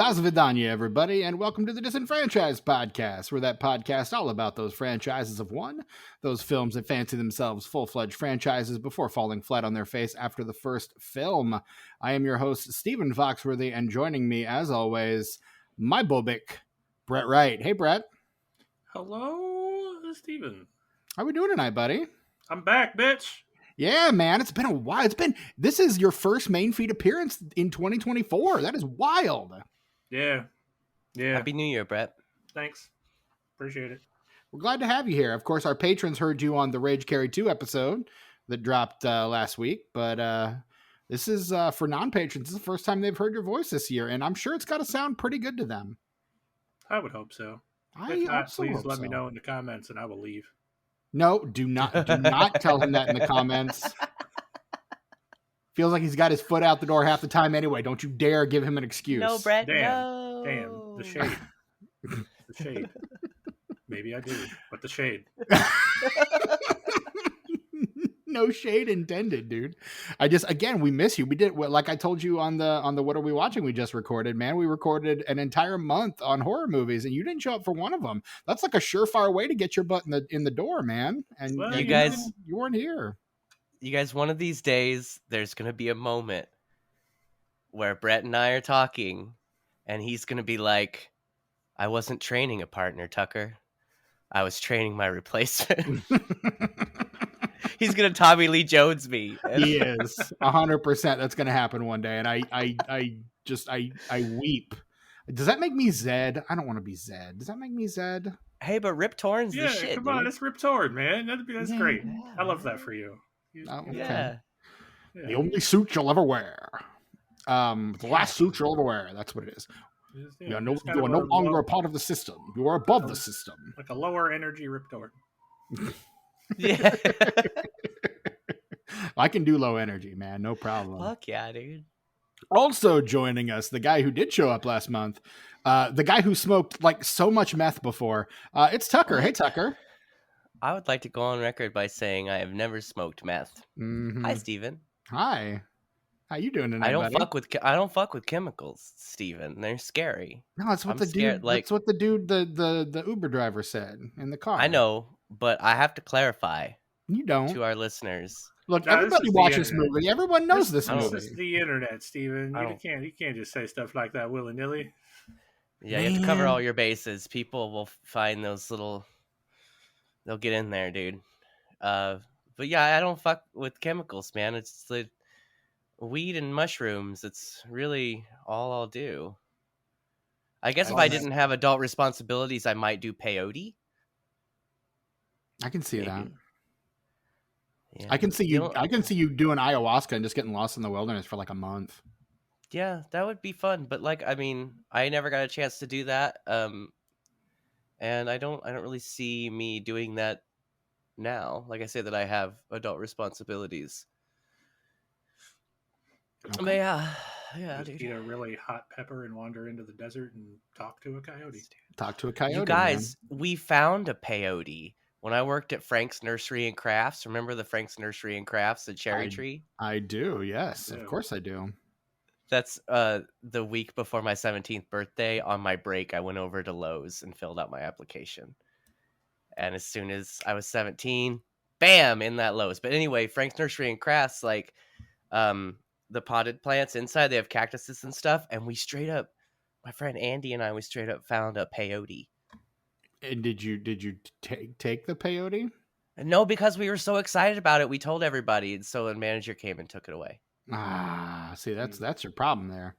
Dasvidanya, everybody, and welcome to the Disenfranchised Podcast. We're that podcast all about those franchises of one, those films that fancy themselves full-fledged franchises before falling flat on their face after the first film. I am your host, Stephen Foxworthy, and joining me, as always, my Bobik, Brett Wright. Hey, Brett. Hello, Stephen. How we doing tonight, buddy? I'm back, bitch. Yeah, man, it's been a while. This is your first main feed appearance in 2024. That is wild. Yeah. Happy New Year, Brett. Thanks. Appreciate it. We're glad to have you here. Of course, our patrons heard you on the Rage Carry 2 episode that dropped last week, but this is for non-patrons. This is the first time they've heard your voice this year, and I'm sure it's got to sound pretty good to them. I would hope so. If not, please let me know in the comments, and I will leave. No, do not tell him that in the comments. Feels like he's got his foot out the door half the time anyway. Don't you dare give him an excuse. No, Brett, Damn, the shade. The shade. Maybe I do, but the shade. No shade intended, dude. We miss you. We did, like I told you on the What Are We Watching we just recorded, man. We recorded an entire month on horror movies, and you didn't show up for one of them. That's like a surefire way to get your butt in the door, man. And you weren't here. You guys, one of these days, there's going to be a moment where Brett and I are talking, and he's going to be like, I wasn't training a partner, Tucker. I was training my replacement. He's going to Tommy Lee Jones me. He is 100%. That's going to happen one day. And I weep. Does that make me Zed? I don't want to be Zed. Does that make me Zed? Hey, but Rip Torn's the shit. Come on, it's Rip Torn, man. That's great. I love that for you. Okay. Yeah. The only suit you'll ever wear. The last suit you'll ever wear. That's what it is. You are no longer a part of the system. You are above the system. Like a lower energy Rip Torn. Yeah. I can do low energy, man. No problem. Fuck yeah, dude. Also joining us, the guy who did show up last month, the guy who smoked like so much meth before. It's Tucker. Hey, Tucker. I would like to go on record by saying I have never smoked meth. Mm-hmm. Hi, Steven. Hi. How you doing tonight, I don't buddy? fuck with chemicals, Steven. They're scary. No, that's what that's what the dude, the Uber driver said in the car. I know, but I have to clarify. You don't. To our listeners. Look, everybody watch this movie. Everyone knows this movie. This is the internet, Steven. You can't just say stuff like that willy-nilly. Yeah, you have to cover all your bases. People will find those little... They'll get in there, dude. But yeah, I don't fuck with chemicals, man. It's like weed and mushrooms. It's really all I'll do. I guess if I didn't have adult responsibilities, I might do peyote. I can see that. Yeah. I can see you doing ayahuasca and just getting lost in the wilderness for like a month. Yeah, that would be fun. But like, I mean, I never got a chance to do that. And I don't really see me doing that now. Like I say that I have adult responsibilities. Okay. But yeah, dude. Eat a really hot pepper and wander into the desert and talk to a coyote. Talk to a coyote. You guys, we found a peyote. When I worked at Frank's Nursery and Crafts, remember the Frank's Nursery and Crafts, the cherry tree? I do, yes. Of course I do. That's the week before my 17th birthday. On my break, I went over to Lowe's and filled out my application. And as soon as I was 17, bam, in that Lowe's. But anyway, Frank's Nursery and Crafts, like the potted plants inside, they have cactuses and stuff. And we straight up, my friend Andy and I, we straight up found a peyote. And did you take the peyote? No, because we were so excited about it, we told everybody, and so the manager came and took it away. Ah, see, that's your problem there.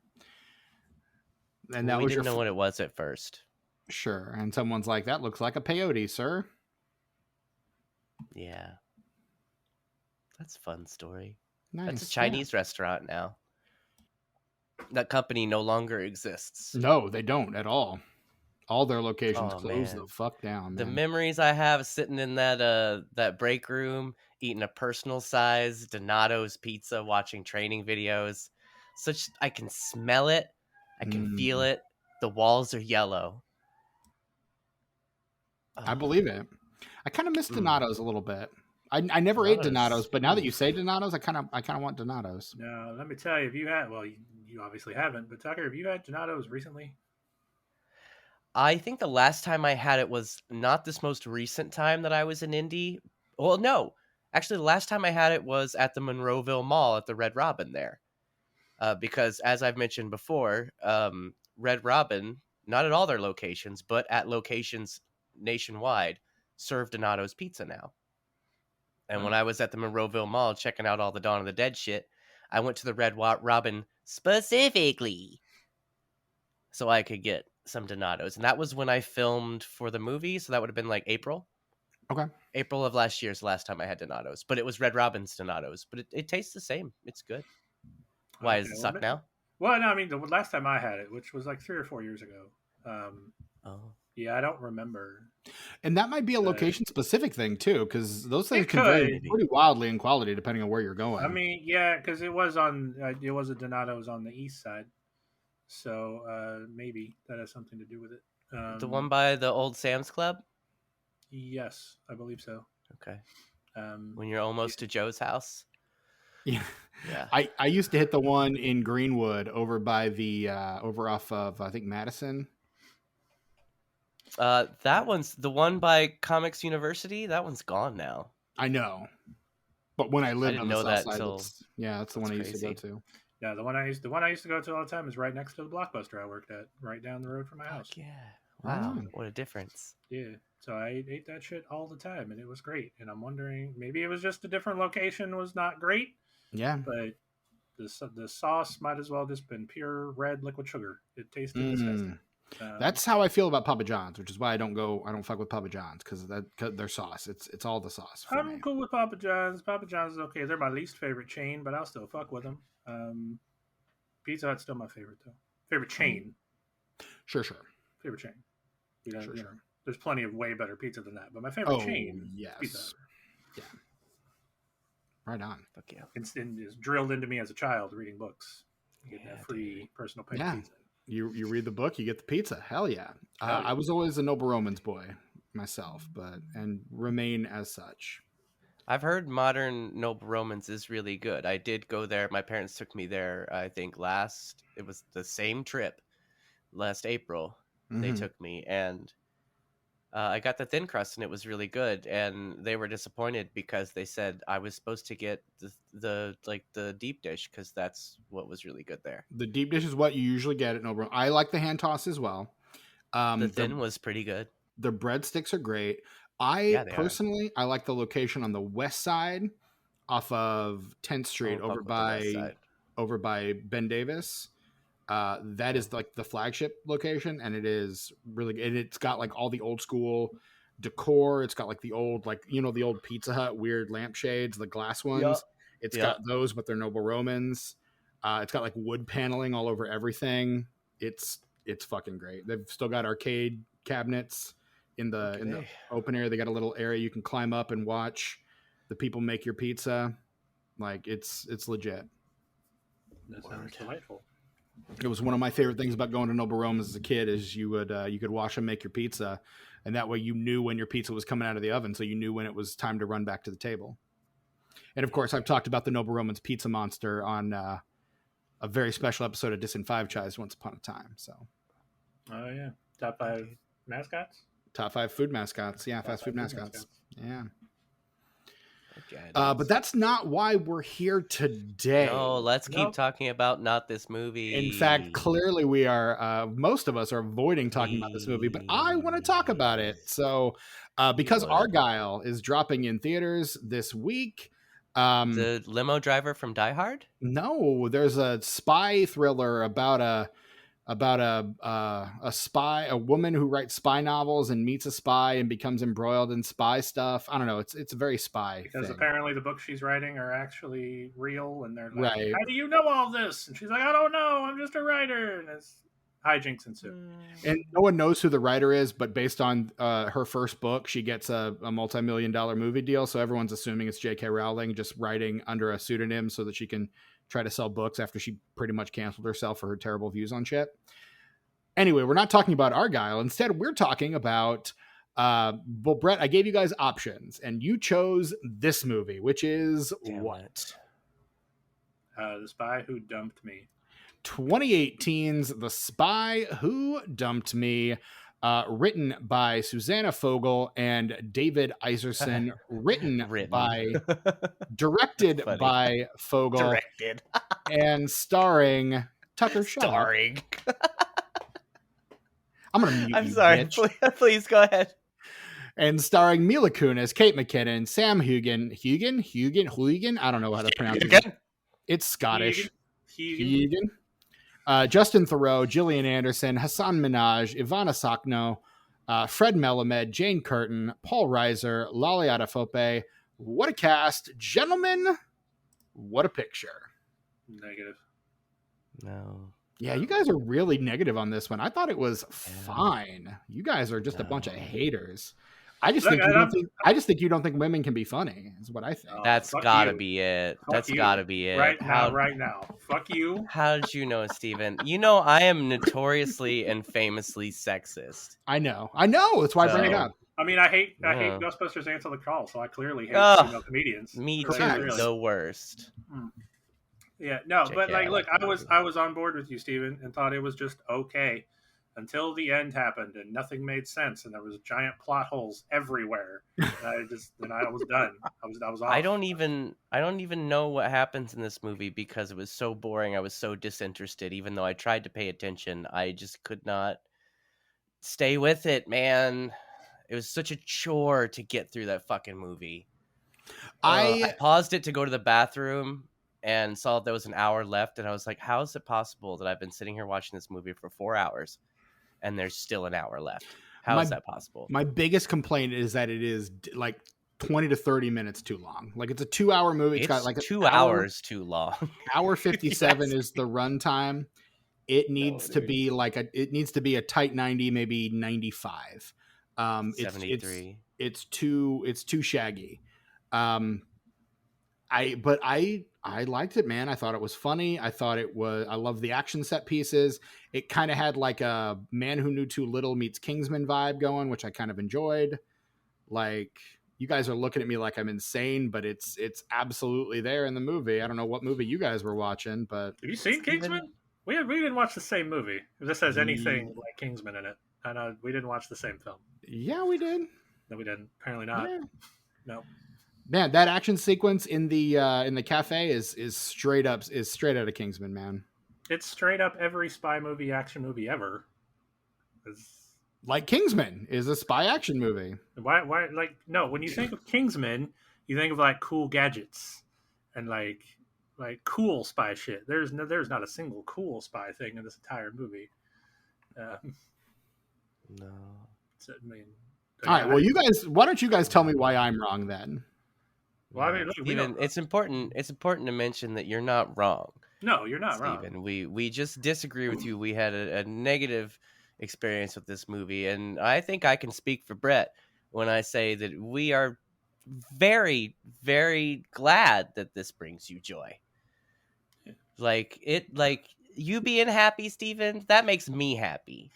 And we didn't know what it was at first. Sure, and someone's like, "That looks like a peyote, sir." Yeah, that's a fun story. Nice. That's a Chinese restaurant now. That company no longer exists. No, they don't at all. All their locations closed the fuck down. Man. The memories I have sitting in that break room, eating a personal size Donato's pizza, watching training videos. I can smell it. I can feel it. The walls are yellow. I believe it. I kind of miss Donato's a little bit. I never ate Donatos. Donatos, but now that you say Donatos, I kind of want Donatos. Now, let me tell you, if you had, well, you obviously haven't, but Tucker, have you had Donatos recently? I think the last time I had it was not this most recent time that I was in Indy. Well, no. Actually, the last time I had it was at the Monroeville Mall at the Red Robin there. Because, as I've mentioned before, Red Robin, not at all their locations, but at locations nationwide, serve Donato's Pizza now. And when I was at the Monroeville Mall checking out all the Dawn of the Dead shit, I went to the Red Robin specifically so I could get some Donatos. And that was when I filmed for the movie, so that would have been like April. Okay. April of last year's the last time I had Donatos. But it was Red Robin's Donatos. But it tastes the same. It's good. Why does it suck now? Well, no, I mean, the last time I had it, which was like 3 or 4 years ago. Yeah, I don't remember. And that might be a location-specific thing, too, because those things can vary pretty wildly in quality depending on where you're going. I mean, yeah, because it was a Donato's on the east side. So maybe that has something to do with it. The one by the old Sam's Club? Yes, I believe so. Okay. When you're almost to Joe's house? Yeah. Yeah. I used to hit the one in Greenwood over by the over off of I think Madison. That one's the one by Comics University. That one's gone now. I know, but when I lived on the south side, that's the one I used to go to. Yeah, the one I used to go to all the time is right next to the Blockbuster I worked at, right down the road from my house. Yeah. Wow, what a difference. Yeah. So I ate that shit all the time, and it was great. And I'm wondering, maybe it was just a different location was not great. Yeah. But the sauce might as well just been pure red liquid sugar. It tasted disgusting. That's how I feel about Papa John's, which is why I don't fuck with Papa John's because their sauce. It's all the sauce. I'm cool with Papa John's. Papa John's is okay. They're my least favorite chain, but I'll still fuck with them. Pizza Hut's still my favorite though. Favorite chain. Sure. Favorite chain. You know, there's plenty of way better pizza than that, but my favorite chain. Yes. Pizza Hut. Yeah. Right on. Fuck yeah. It's drilled into me as a child reading books. You get that free personal pizza. You read the book, you get the pizza. Hell yeah. I was always a Noble Romans boy myself, and remain as such. I've heard modern Noble Romans is really good. I did go there. My parents took me there, I think it was the same trip last April. Mm-hmm. They took me, and I got the thin crust, and it was really good. And they were disappointed because they said I was supposed to get the deep dish because that's what was really good there. The deep dish is what you usually get at Noble. I like the hand toss as well. The thin was pretty good. The breadsticks are great. I like the location on the west side, off of 10th Street, over by Ben Davis. That is like the flagship location, and it is really good. It's got like all the old school decor. It's got like the old, the old Pizza Hut weird lampshades, the glass ones. Yep. It's got those, but they're Noble Romans. It's got like wood paneling all over everything. It's fucking great. They've still got arcade cabinets in the open area. They got a little area you can climb up and watch the people make your pizza. Like it's legit. That sounds delightful. It was one of my favorite things about going to Noble Romans as a kid is you could watch them make your pizza, and that way you knew when your pizza was coming out of the oven, so you knew when it was time to run back to the table. And of course, I've talked about the Noble Romans Pizza Monster on a very special episode of Disenfranchised once upon a time. So, oh yeah, top 5 mascots. Top 5 food mascots. Yeah, fast food mascots. Yeah. But that's not why we're here today. No, let's keep talking about not this movie. In fact, clearly we are, most of us are avoiding talking about this movie, but I want to talk about it. So, because Argylle is dropping in theaters this week. The limo driver from Die Hard? No, there's a spy thriller about a spy, a woman who writes spy novels and meets a spy and becomes embroiled in spy stuff. I don't know. It's a very spy because thing. Apparently the books she's writing are actually real, and they're like, right. How do you know all this? And she's like, I don't know. I'm just a writer. And it's hijinks ensue. And no one knows who the writer is, but based on her first book, she gets a multi-million-dollar movie deal. So everyone's assuming it's J.K. Rowling just writing under a pseudonym so that she can try to sell books after she pretty much canceled herself for her terrible views on shit. Anyway, we're not talking about Argylle. Instead, we're talking about Well, Brett, I gave you guys options, and you chose this movie, which is Damn what? it. The Spy Who Dumped Me. 2018's The Spy Who Dumped Me, written by Susanna Fogel and David Iserson, Written. directed Funny. by Fogel, Directed. and starring Tucker. Shut up. Starring. I'm gonna mute I'm you, sorry. bitch. Please go ahead. And starring Mila Kunis, Kate McKinnon, Sam Hugan. I don't know how to pronounce it. It's Scottish. Hugan. Justin Theroux, Gillian Anderson, Hassan Minaj, Ivana Sakno, Fred Melamed, Jane Curtin, Paul Reiser, Lali Adefope. What a cast. Gentlemen, what a picture. Negative. No. Yeah, you guys are really negative on this one. I thought it was fine. You guys are just a bunch of haters. I just think you don't think women can be funny, is what I think. That's gotta be it. That's gotta be it. Right now. Fuck you. How did you know, Steven? You know I am notoriously and famously sexist. I know. That's why I bring it up. I mean, I hate Ghostbusters Answer the Call, so I clearly hate female comedians. Me too. The worst. Yeah, no, JK, but look, I was on board with you, Steven, and thought it was just okay until the end happened and nothing made sense and there was giant plot holes everywhere. And I was done. I was off. I don't even know what happens in this movie because it was so boring. I was so disinterested. Even though I tried to pay attention, I just could not stay with it, man. It was such a chore to get through that fucking movie. I paused it to go to the bathroom and saw there was an hour left, and I was like, how is it possible that I've been sitting here watching this movie for 4 hours and there's still an hour left? How is that possible? My biggest complaint is that it is like 20 to 30 minutes too long. Like, it's a 2-hour movie. It's got like 2 hours too long. Hour 57 is the runtime. It needs to be a tight 90, maybe 95. 73. It's too shaggy. I liked it, man. I thought it was funny. I love the action set pieces. It kind of had like a Man Who Knew Too Little meets Kingsman vibe going, which I kind of enjoyed. Like, you guys are looking at me like I'm insane, but it's absolutely there in the movie. I don't know what movie you guys were watching, but have you seen Kingsman? We didn't watch the same movie. If this has anything like Kingsman in it, I know we didn't watch the same film. Yeah, we did. No, we didn't. Apparently not. Yeah. No. Man, that action sequence in the cafe is straight out of Kingsman, man. It's straight up every spy movie, action movie ever. Like Kingsman is a spy action movie. Why like no, when you think of Kingsman, you think of like cool gadgets and like cool spy shit. There's not a single cool spy thing in this entire movie. No. So, I mean, all right, well, you guys, why don't you guys tell me why I'm wrong then? Well, I mean, look, Steven, it's important to mention that you're not wrong. No, you're not Steven. wrong. We just disagree with you. We had a negative experience with this movie, and I think I can speak for Brett when I say that we are very, very glad that this brings you joy. Yeah. Like you being happy, Steven, that makes me happy.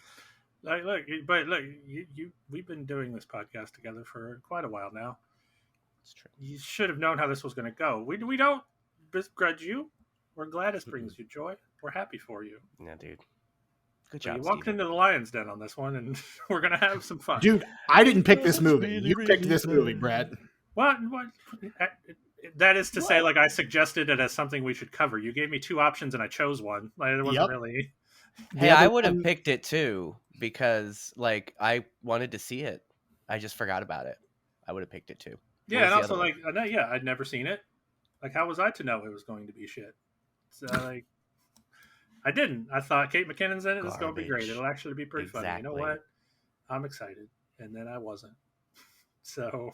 We've been doing this podcast together for quite a while now. It's true. You should have known how this was going to go. We don't begrudge you. We're glad this brings you joy. We're happy for you. Yeah, dude. Good job. You walked into the lion's den on this one, and we're going to have some fun. Dude, I didn't pick this movie. You picked this movie, Brett. What? That is to say, like, I suggested it as something we should cover. You gave me two options, and I chose one. Like, it wasn't really. Hey, I would have picked it too because, like, I wanted to see it. I just forgot about it. I would have picked it too. Yeah, and also, like, I'd never seen it. Like, how was I to know it was going to be shit? So, like, I didn't. I thought Kate McKinnon's in it. It's going to be great. It'll actually be pretty funny. You know what? I'm excited. And then I wasn't. So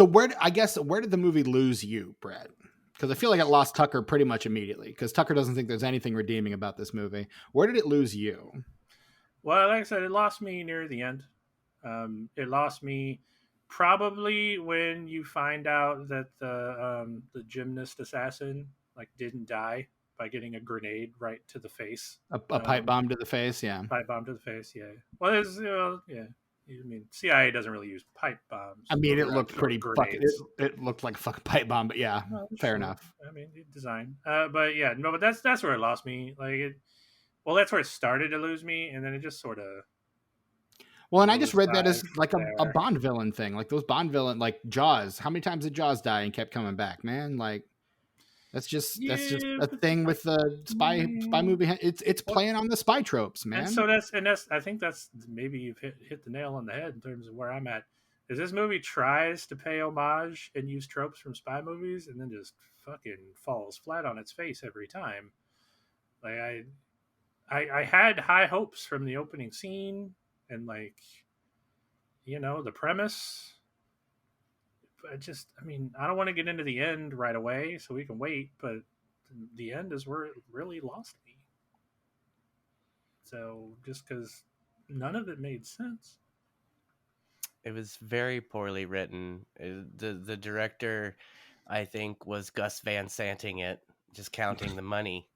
where did the movie lose you, Brett? Because I feel like it lost Tucker pretty much immediately. Because Tucker doesn't think there's anything redeeming about this movie. Where did it lose you? Well, like I said, it lost me near the end. It lost me probably when you find out that the gymnast assassin didn't die by getting a grenade right to the face. A pipe bomb to the face, yeah. Pipe bomb to the face, yeah. Well, yeah. I mean, CIA doesn't really use pipe bombs. I mean, it looked pretty fucking. It looked like a fucking pipe bomb, but yeah, no, fair enough. I mean, design. But yeah, no, but that's where it lost me. Like, that's where it started to lose me, and then it just sort of. Well, and I just read that as like a Bond villain thing, like those Bond villain, like Jaws. How many times did Jaws die and kept coming back, man? Like, that's just a thing with the spy movie. It's playing on the spy tropes, man. And so I think that's maybe you've hit the nail on the head in terms of where I'm at. Is this movie tries to pay homage and use tropes from spy movies, and then just fucking falls flat on its face every time. Like I had high hopes from the opening scene and like, the premise. I mean, I don't want to get into the end right away, so we can wait, but the end is where it really lost me. So just because none of it made sense. It was very poorly written. The director, I think, was Gus Van Santing it, just counting the money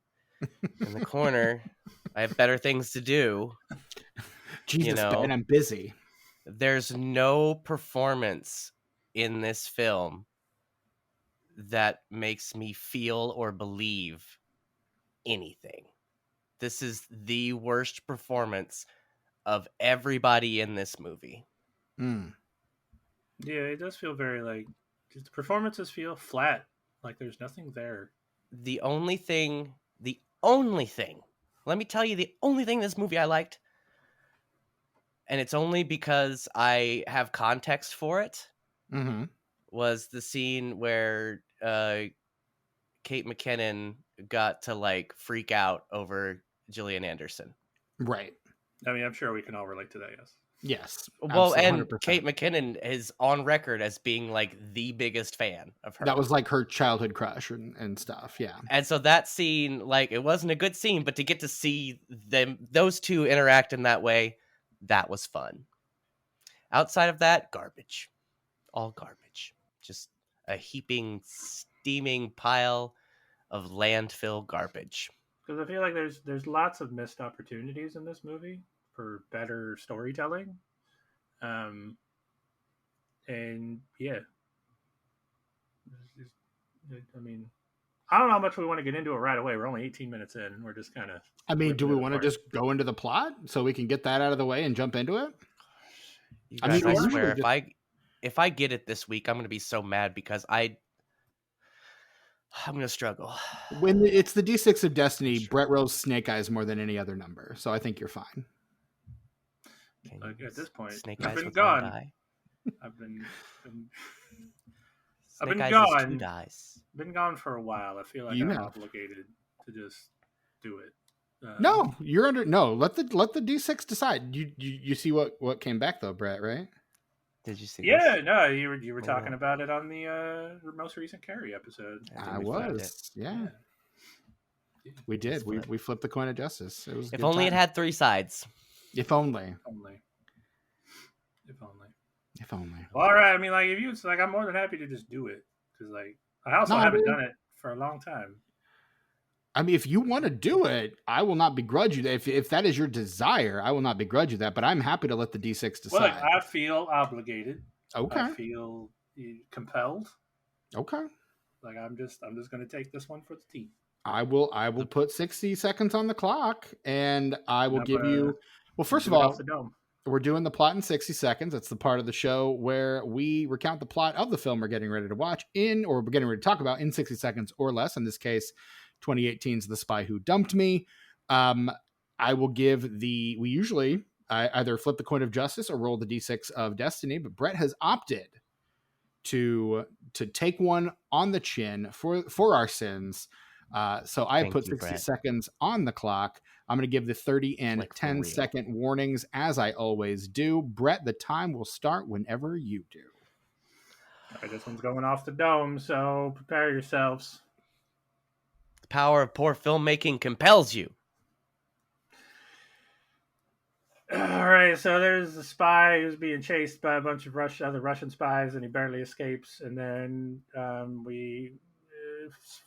in the corner. I have better things to do. Jesus, Ben, I'm busy. There's no performance in this film that makes me feel or believe anything. This is the worst performance of everybody in this movie. Mm. Yeah, it does feel very like the performances feel flat. Like there's nothing there. The only thing, let me tell you, the only thing in this movie I liked, and it's only because I have context for it, was the scene where Kate McKinnon got to like freak out over Gillian Anderson. Right. I mean, I'm sure we can all relate to that, yes. Yes. Well, and 100%. Kate McKinnon is on record as being like the biggest fan of her. That was like her childhood crush and stuff. Yeah. And so that scene, like, it wasn't a good scene, but to get to see those two interact in that way, that was fun. Outside of that, garbage. All garbage. Just a heaping, steaming pile of landfill garbage. Because I feel like there's lots of missed opportunities in this movie for better storytelling. And yeah. I mean, I don't know how much we want to get into it right away. We're only 18 minutes in, and we're just kind of... I mean, do we want to just go into the plot so we can get that out of the way and jump into it? I mean, I swear, if I get it this week, I'm going to be so mad because I'm going to struggle. When it's the D6 of Destiny, Brett rolls Snake Eyes more than any other number, so I think you're fine. At this point, Snake I've Eyes been gone. I've been gone. 2 dice. Been gone for a while. I feel like I'm obligated to just do it. No, you're under. No, let the D6 decide. You see what came back though, Brett? Right? Did you see? Yeah, this? No, you were talking about it on the most recent Carrie episode. I was. Yeah. We did. We flipped the coin of justice. It was. If only it had 3 sides. If only. If only. If only. Well, all right. I mean, like, if it's like, I'm more than happy to just do it because, like, I also haven't done it for a long time. I mean, if you want to do it, I will not begrudge you. If that is your desire, I will not begrudge you that. But I'm happy to let the D6 decide. Well, like, I feel obligated. Okay. I feel compelled. Okay. Like I'm just going to take this one for the team. I will put 60 seconds on the clock, and I will give you. Well, first of all, we're doing the plot in 60 seconds. That's the part of the show where we recount the plot of the film we're getting ready to watch or we're getting ready to talk about in 60 seconds or less. In this case, 2018's The Spy Who Dumped Me. I will give we usually either flip the coin of justice or roll the D6 of destiny, but Brett has opted to take one on the chin for our sins. So I put 60 Brett. seconds on the clock. I'm going to give the 30 and 10-second warnings as I always do. Brett, the time will start whenever you do. All right, this one's going off the dome, so prepare yourselves. The power of poor filmmaking compels you. All right, so there's a spy who's being chased by a bunch of other Russian spies, and he barely escapes. And then we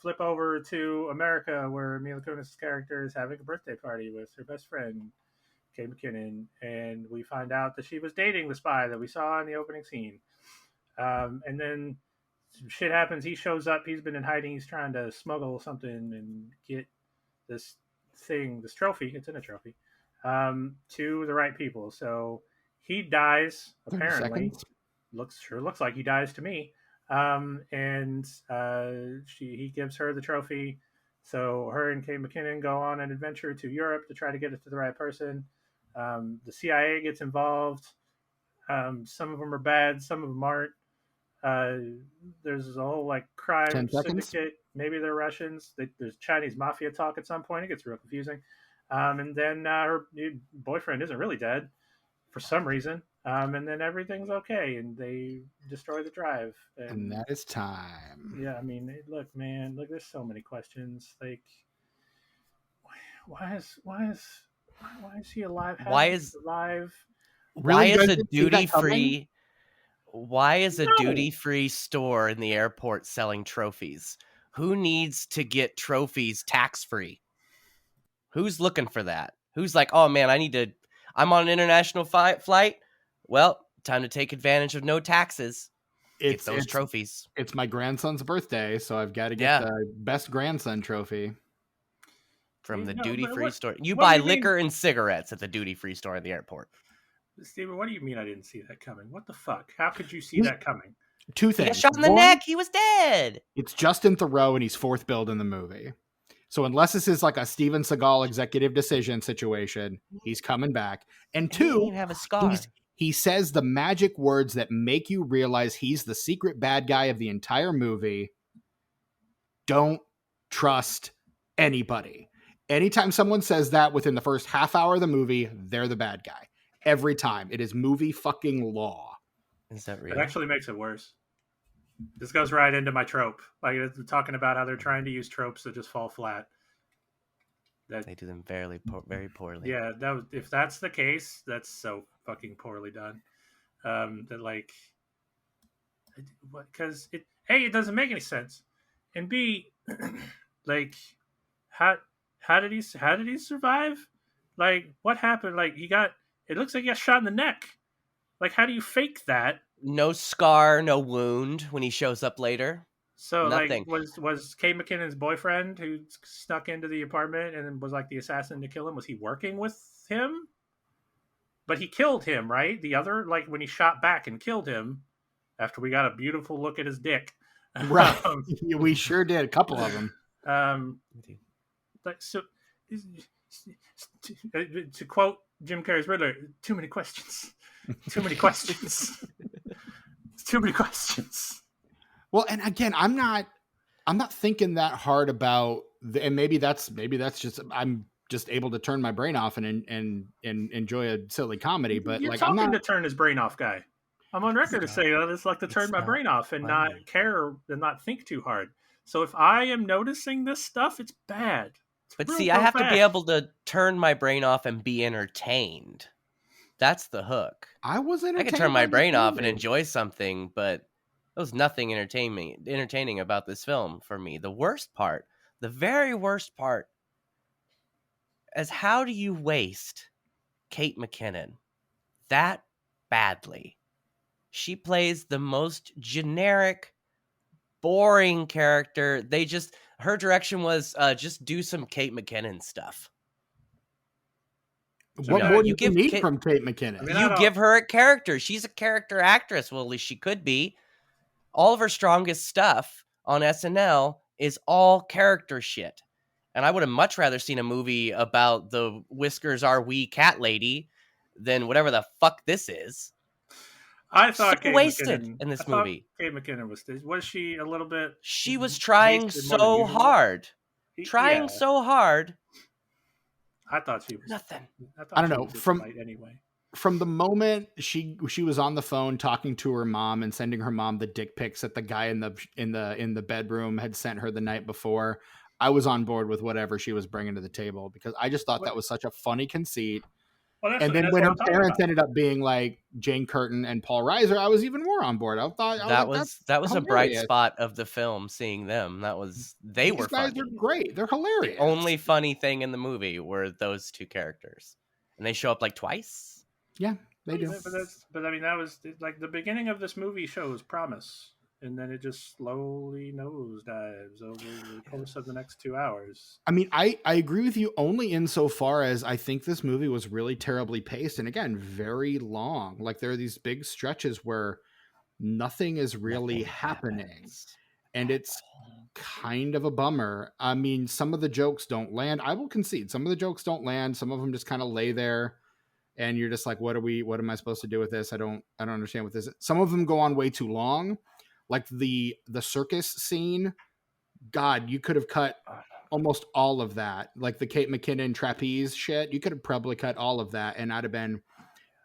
flip over to America, where Mila Kunis' character is having a birthday party with her best friend, Kate McKinnon, and we find out that she was dating the spy that we saw in the opening scene. And then shit happens. He shows up. He's been in hiding. He's trying to smuggle something and get this trophy. It's in a trophy to the right people. So he dies. Apparently, looks like he dies to me. And he gives her the trophy. So her and Kate McKinnon go on an adventure to Europe to try to get it to the right person. The CIA gets involved. Some of them are bad. Some of them aren't. There's a whole like crime syndicate. Maybe they're Russians. There's Chinese mafia talk at some point. It gets real confusing. And then her boyfriend isn't really dead for some reason. And then everything's okay, and they destroy the drive. And that is time. Yeah, I mean, look, man, look. There's so many questions. Like, why is he alive? Why is alive? Why is a duty-free? Why is a duty-free store in the airport selling trophies? Who needs to get trophies tax-free? Who's looking for that? Who's like, oh man, I'm on an international flight. Well, time to take advantage of no taxes. Get those trophies. It's my grandson's birthday, so I've got to get the best grandson trophy. From the duty-free store. You buy liquor and cigarettes at the duty-free store at the airport. Steven, what do you mean I didn't see that coming? What the fuck? How could you see that coming? Two things. He got shot in the neck. He was dead. It's Justin Theroux, and he's fourth billed in the movie. So unless this is like a Steven Seagal executive decision situation, he's coming back. And two, he didn't have a scar. He says the magic words that make you realize he's the secret bad guy of the entire movie. Don't trust anybody. Anytime someone says that within the first half hour of the movie, they're the bad guy. Every time. It is movie fucking law. Is that real? It actually makes it worse. This goes right into my trope. Like, talking about how they're trying to use tropes that just fall flat. They do them very poorly. Yeah, if that's the case, that's so fucking poorly done. That like, because it doesn't make any sense, and B, like, how did he survive? Like, what happened? Like, it looks like he got shot in the neck. Like, how do you fake that? No scar, no wound when he shows up later. So, nothing. Like, was Kate McKinnon's boyfriend who snuck into the apartment and was like the assassin to kill him, was he working with him? But he killed him, right? The other, like, when he shot back and killed him after we got a beautiful look at his dick. Right. We sure did. A couple of them. Like, so, to quote Jim Carrey's Riddler, too many questions. Too many questions. Too many questions. Well, and again, I'm not thinking that hard about and maybe that's just I'm just able to turn my brain off and enjoy a silly comedy. But you're like, talking I'm not to turn his brain off, guy. I'm on record to say that it's like to turn my brain off and not care and not think too hard. So if I am noticing this stuff, it's bad. But see, I have to be able to turn my brain off and be entertained. That's the hook. I was entertained. I can turn my brain off and enjoy something, but there was nothing entertaining about this film for me. The worst part, the very worst part, is how do you waste Kate McKinnon that badly? She plays the most generic, boring character. Her direction was just do some Kate McKinnon stuff. What more do you need from Kate McKinnon? I mean, give her a character. She's a character actress. Well, at least she could be. All of her strongest stuff on SNL is all character shit. And I would have much rather seen a movie about the Whiskers Are We cat lady than whatever the fuck this is. I thought so wasted in this movie. Kate McKinnon was she a little bit? She was trying so hard. So hard. I thought she was nothing. I don't know. From the moment she was on the phone talking to her mom and sending her mom the dick pics that the guy in the bedroom had sent her the night before, I was on board with whatever she was bringing to the table because I just thought that was such a funny conceit. Well, and then when her parents ended up being like Jane Curtin and Paul Reiser, I was even more on board. I thought that was a bright spot of the film. Seeing them, they were funny. These guys are great. They're hilarious. The only funny thing in the movie were those two characters, And they show up like twice. Yeah, they do. But I mean, that was like the beginning of this movie shows promise, and then it just slowly nosedives over the course of the next 2 hours. I mean, I agree with you only insofar as I think this movie was really terribly paced, and again, very long. Like there are these big stretches where nothing is really happening, and it's kind of a bummer. I mean, some of the jokes don't land. I will concede some of the jokes don't land. Some of them just kind of lay there, and you're just like, what am I supposed to do with this? I don't understand what this is. Some of them go on way too long, like the circus scene. God, you could have cut almost all of that, like the Kate McKinnon trapeze shit. You could have probably cut all of that, and I'd have been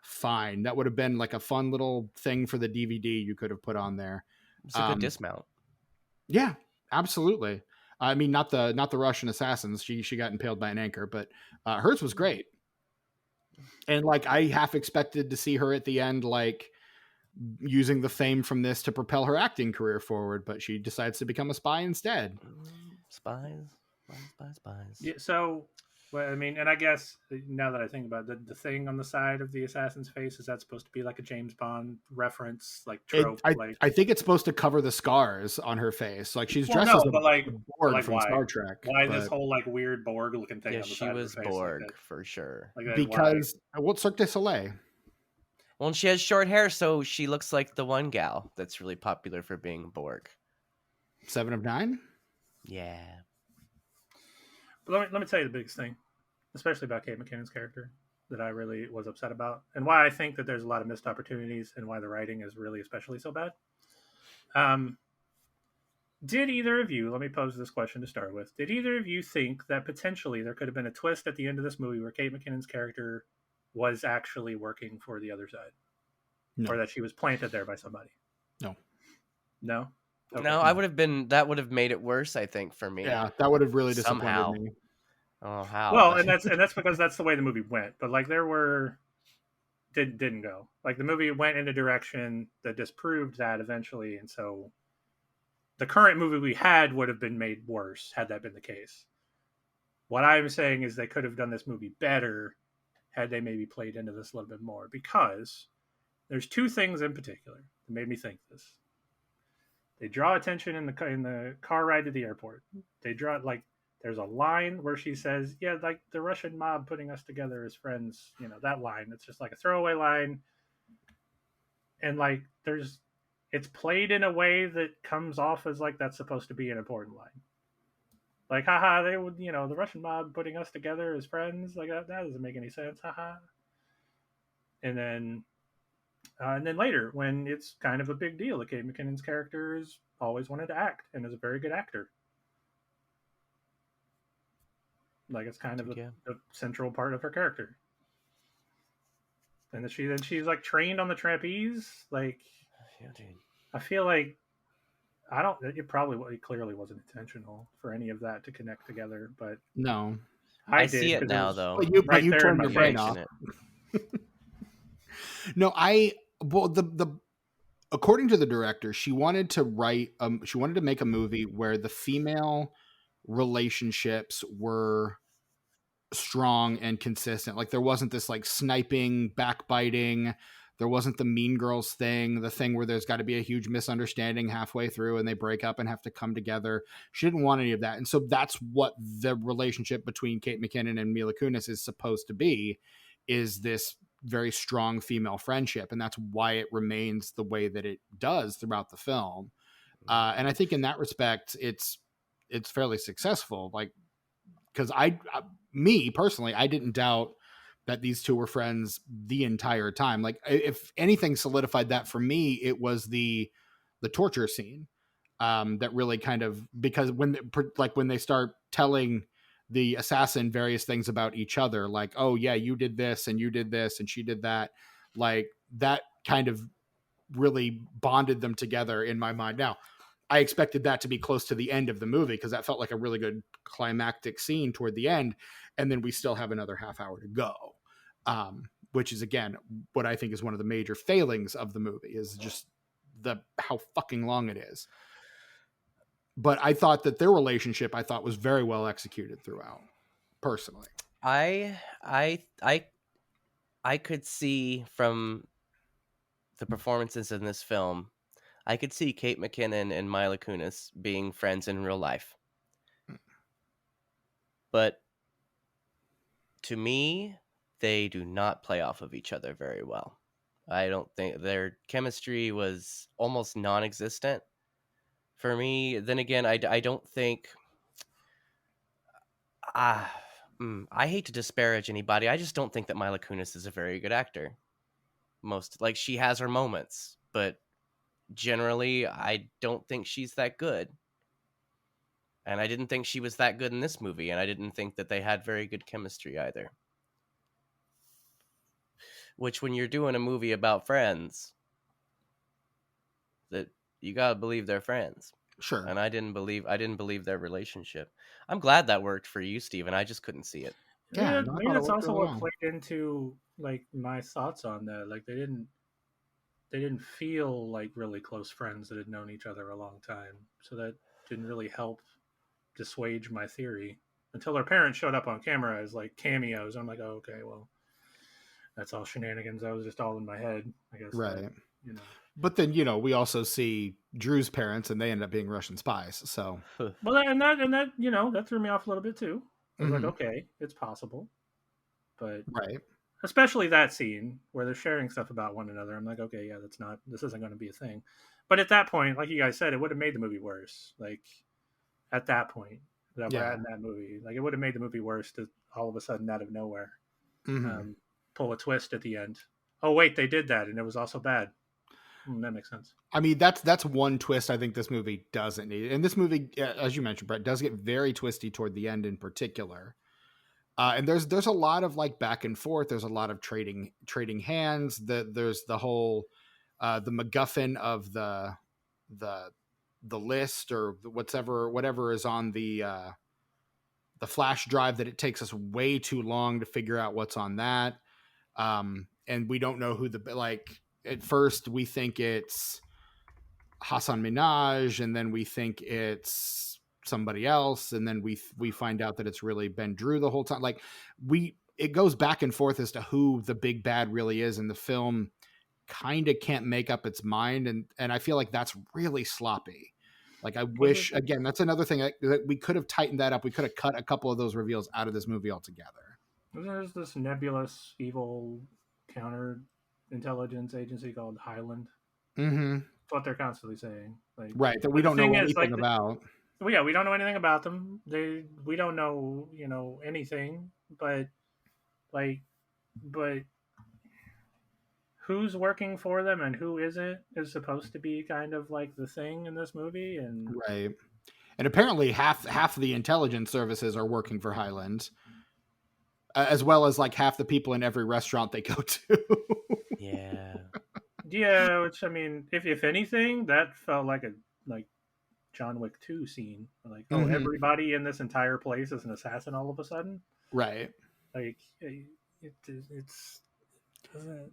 fine. That would have been like a fun little thing for the DVD you could have put on there. It's a good dismount. Yeah, absolutely. I mean, not the Russian assassins. She got impaled by an anchor, but hers was great. And like, I half expected to see her at the end, like using the fame from this to propel her acting career forward, but she decides to become a spy instead. Spies. Yeah, so, well, I mean, and I guess now that I think about it, the thing on the side of the assassin's face, is that supposed to be like a James Bond reference, like trope? I think it's supposed to cover the scars on her face. Like she's dressed as a Borg from Star Trek. Why this whole like weird Borg looking thing? Yeah, on the she side was of her face Borg like for sure. Because Cirque du Soleil. Well, and she has short hair, so she looks like the one gal that's really popular for being Borg. 7 of 9? Yeah. But let me tell you the biggest thing, especially about Kate McKinnon's character, that I really was upset about, and why I think that there's a lot of missed opportunities, and why the writing is really especially so bad. Did either of you, let me pose this question to start with, did either of you think that potentially there could have been a twist at the end of this movie where Kate McKinnon's character was actually working for the other side? No. Or that she was planted there by somebody? No. No? Okay. No, that would have made it worse, I think, for me. Yeah, that would have really disappointed me. Oh, how? Well, and that's because that's the way the movie went. But like didn't go. Like the movie went in a direction that disproved that eventually, and so the current movie we had would have been made worse had that been the case. What I'm saying is they could have done this movie better had they maybe played into this a little bit more, because there's two things in particular that made me think this. They draw attention in the car ride to the airport. They draw, like, there's a line where she says, yeah, like the Russian mob putting us together as friends, you know, that line. It's just like a throwaway line. And like it's played in a way that comes off as like that's supposed to be an important line. Like, haha, they would, you know, the Russian mob putting us together as friends. Like that doesn't make any sense. Haha. And then later, when it's kind of a big deal, that Kate McKinnon's character has always wanted to act and is a very good actor. Like it's kind of a central part of her character. And she's like trained on the trapeze. Like, yeah, dude. I feel like it clearly wasn't intentional for any of that to connect together, but no, I see it now though. But you turned your brain off. No, according to the director, she wanted to make a movie where the female relationships were strong and consistent. Like there wasn't this like sniping, backbiting. There wasn't the Mean Girls thing, the thing where there's got to be a huge misunderstanding halfway through and they break up and have to come together. She didn't want any of that. And so that's what the relationship between Kate McKinnon and Mila Kunis is supposed to be, is this very strong female friendship. And that's why it remains the way that it does throughout the film. And I think in that respect, it's fairly successful. Like, because me personally, I didn't doubt that these two were friends the entire time. Like, if anything solidified that for me, it was the torture scene that really kind of, because when they start telling the assassin various things about each other, like, oh yeah, you did this and you did this and she did that, like that kind of really bonded them together in my mind. Now, I expected that to be close to the end of the movie because that felt like a really good climactic scene toward the end. And then we still have another half hour to go, which is, again, what I think is one of the major failings of the movie, is just how fucking long it is. But I thought that their relationship, was very well executed throughout, personally. I I could see from the performances in this film, I could see Kate McKinnon and Mila Kunis being friends in real life. But to me, they do not play off of each other very well. I don't think their chemistry was almost non-existent for me. Then again, I don't think... I hate to disparage anybody. I just don't think that Mila Kunis is a very good actor. She has her moments, but generally, I don't think she's that good. And I didn't think she was that good in this movie, and I didn't think that they had very good chemistry either. Which, when you're doing a movie about friends, that you gotta believe they're friends. Sure. And I didn't believe their relationship. I'm glad that worked for you, Steven. I just couldn't see it. Yeah, maybe that's also what played into like my thoughts on that. Like they didn't feel like really close friends that had known each other a long time. So that didn't really help dissuade my theory until their parents showed up on camera as like cameos. I'm like, oh, okay, well, that's all shenanigans. That was just all in my head, I guess. Right. That, But then, we also see Drew's parents and they end up being Russian spies. So, well, and that threw me off a little bit too. I was like, okay, it's possible. But right. Especially that scene where they're sharing stuff about one another. I'm like, okay, yeah, this isn't going to be a thing. But at that point, like you guys said, it would have made the movie worse. Like at that point that we're at in that movie, like it would have made the movie worse to all of a sudden out of nowhere pull a twist at the end. Oh wait, they did that, and it was also bad. That makes sense. I mean, that's one twist I think this movie doesn't need. And this movie, as you mentioned, Brett, does get very twisty toward the end in particular. And there's a lot of like back and forth. There's a lot of trading hands. There's the whole the MacGuffin of the list or whatever is on the flash drive that it takes us way too long to figure out what's on that. And we don't know who at first we think it's Hassan Minhaj, and then we think it's somebody else, and then we find out that it's really Ben Drew the whole time. Like it goes back and forth as to who the big bad really is, and the film kind of can't make up its mind, and I feel like that's really sloppy. Like I wish, again, that's another thing that we could have tightened that up. We could have cut a couple of those reveals out of this movie altogether. There's this nebulous evil counter intelligence agency called Highland. Mm-hmm. That's what they're constantly saying. Like, right, that we don't know anything about. Well, yeah, we don't know anything about them. We don't know, anything. But who's working for them and who isn't is supposed to be kind of like the thing in this movie, and right. And apparently half the intelligence services are working for Highland, as well as like half the people in every restaurant they go to. Yeah, which I mean, if anything, that felt like a John Wick 2 scene. Like, everybody in this entire place is an assassin all of a sudden. Right. Like it's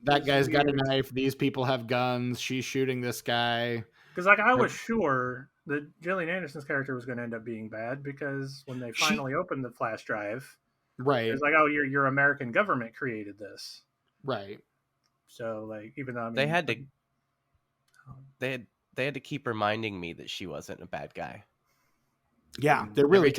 that guy's got a knife. These people have guns. She's shooting this guy. Because like I was sure that Gillian Anderson's character was going to end up being bad, because when they finally opened the flash drive, right, it's like, oh, your American government created this, right? So like, even though they had to keep reminding me that she wasn't a bad guy. Yeah, they really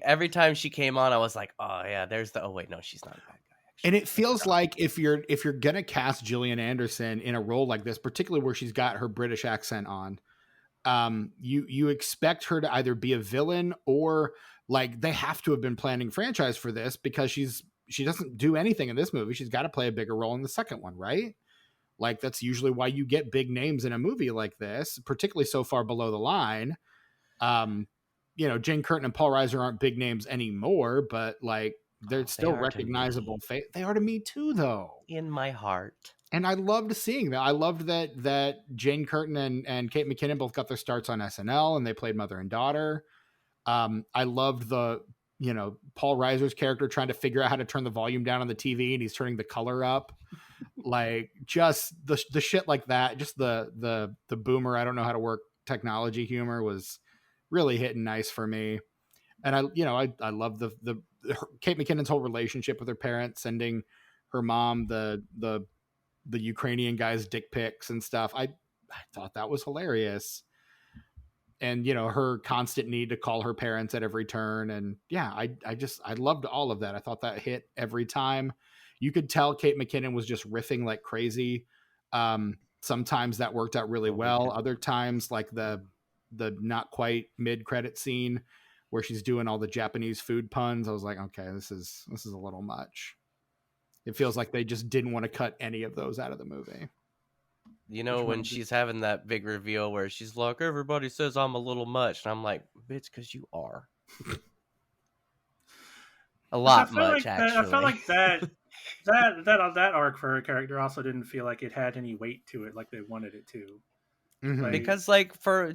every time she came on, I was like, oh yeah, wait, no, she's not a bad guy. And it feels like if you're gonna cast Gillian Anderson in a role like this, particularly where she's got her British accent on, you expect her to either be a villain or like they have to have been planning franchise for this, because she doesn't do anything in this movie. She's got to play a bigger role in the second one, right? Like that's usually why you get big names in a movie like this, particularly so far below the line. Jane Curtin and Paul Reiser aren't big names anymore, but like they're still recognizable. They are to me too, though. In my heart. And I loved seeing that. I loved that Jane Curtin and Kate McKinnon both got their starts on SNL, and they played mother and daughter. I loved the Paul Reiser's character trying to figure out how to turn the volume down on the TV, and he's turning the color up. Like just the shit like that. Just the boomer, I don't know how to work technology humor was really hitting nice for me. And I love the Kate McKinnon's whole relationship with her parents, sending her mom the Ukrainian guy's dick pics and stuff. I thought that was hilarious. And, you know, her constant need to call her parents at every turn. And yeah, I loved all of that. I thought that hit every time. You could tell Kate McKinnon was just riffing like crazy. Sometimes that worked out really well. Other times, like the not quite mid-credit scene where she's doing all the Japanese food puns, I was like, okay, this is a little much. It feels like they just didn't want to cut any of those out of the movie. You know, when she's having that big reveal where she's like, everybody says I'm a little much. And I'm like, bitch, because you are. A lot much, actually. I felt like that arc for her character also didn't feel like it had any weight to it like they wanted it to. Mm-hmm. Because,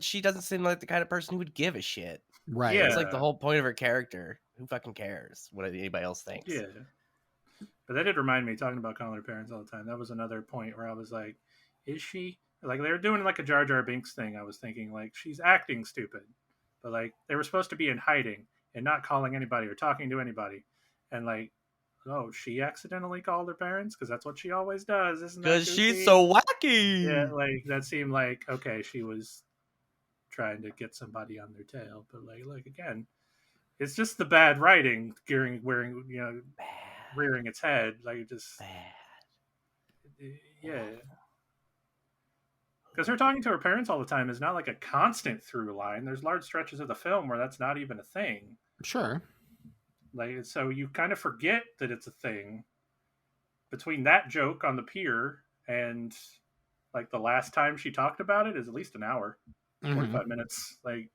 she doesn't seem like the kind of person who would give a shit. Right. Yeah. It's like the whole point of her character. Who fucking cares what anybody else thinks? Yeah. But that did remind me, talking about calling her parents all the time, that was another point where I was like, is she, like, they were doing like a Jar Jar Binks thing. I was thinking, like, she's acting stupid, but like they were supposed to be in hiding and not calling anybody or talking to anybody, and like, oh, she accidentally called her parents because that's what she always does, isn't that? Because she's so wacky. Yeah, like that seemed like, okay, she was trying to get somebody on their tail, but like again, it's just the bad writing wearing you know, rearing its head, like just bad. Yeah. Because her talking to her parents all the time is not like a constant through line. There's large stretches of the film where that's not even a thing. Sure. Like, so you kind of forget that it's a thing between that joke on the pier and like the last time she talked about it is at least an hour, 45 minutes. Like,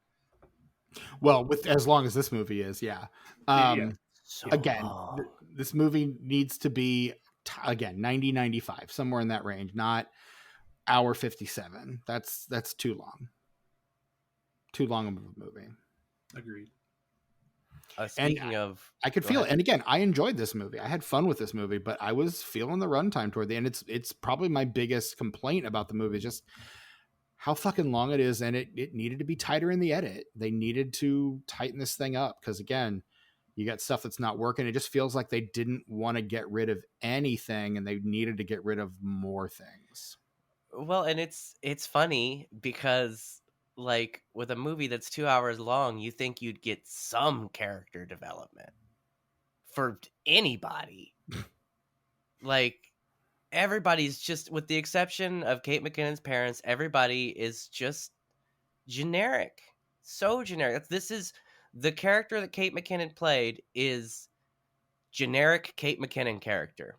well, with as long as this movie is, yeah. So again, this movie needs to be again 90-95, somewhere in that range, not hour 57. That's too long of a movie. Agreed. Speaking of, I could feel it. And again, I enjoyed this movie. I had fun with this movie, but I was feeling the runtime toward the end. It's probably my biggest complaint about the movie, just how fucking long it is. And it needed to be tighter in the edit. They needed to tighten this thing up. Cause again, you got stuff that's not working. It just feels like they didn't want to get rid of anything and they needed to get rid of more things. Well, and it's funny because, like, with a movie that's 2 hours long, you think you'd get some character development for anybody. Like, everybody's just, with the exception of Kate McKinnon's parents, everybody is just generic. So generic. This is the character that Kate McKinnon played is generic Kate McKinnon character.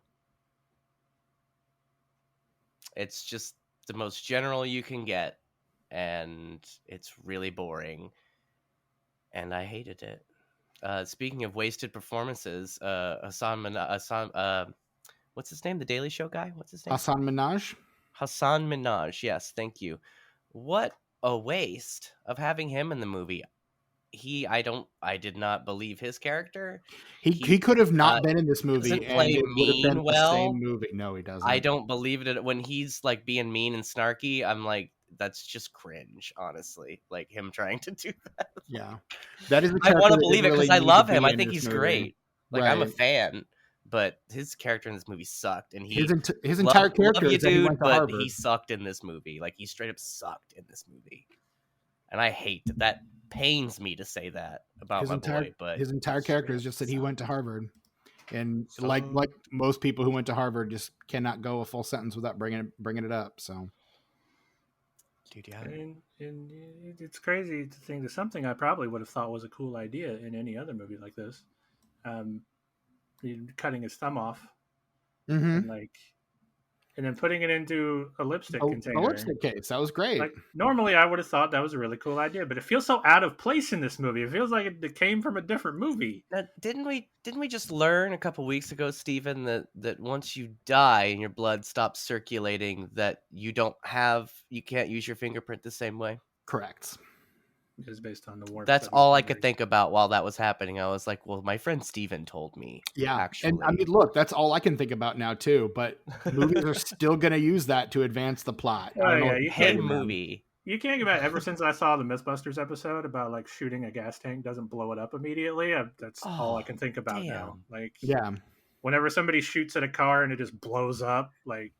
It's just the most general you can get, and it's really boring, and I hated it. Speaking of wasted performances, Hassan, what's his name? The Daily Show guy? What's his name? Hassan Minhaj. Yes, thank you. What a waste of having him in the movie. I did not believe his character. He could have not been in this movie. Doesn't play and it mean been well. The same movie. No, he doesn't. I don't believe it when he's like being mean and snarky. I'm like, that's just cringe, honestly. Like him trying to do that. Yeah, that is. I want to believe it because I love him. I think he's great. Like I'm a fan, but his character in this movie sucked, and his entire character love you, is that he went to but Harvard. He sucked in this movie. Like he straight up sucked in this movie, and I hate that. Pains me to say that about my boy, but his entire character is just that he went to Harvard, and like most people who went to Harvard just cannot go a full sentence without bringing it up. So, dude, yeah, and it's crazy to think that something I probably would have thought was a cool idea in any other movie like this, cutting his thumb off, and then putting it into a lipstick container. A lipstick case. That was great. Like normally I would have thought that was a really cool idea, but it feels so out of place in this movie. It feels like it came from a different movie. Didn't we just learn a couple weeks ago, Stephen, that once you die and your blood stops circulating, that you can't use your fingerprint the same way? Correct. It is based on the warp. That's all I could think about while that was happening. I was like, well, my friend Steven told me. Yeah. Actually. And I mean, look, that's all I can think about now too, but movies are still going to use that to advance the plot. You can't get mad. Ever since I saw the Mythbusters episode about like shooting a gas tank doesn't blow it up immediately, that's all I can think about now. Like, yeah. whenever somebody shoots at a car and it just blows up, like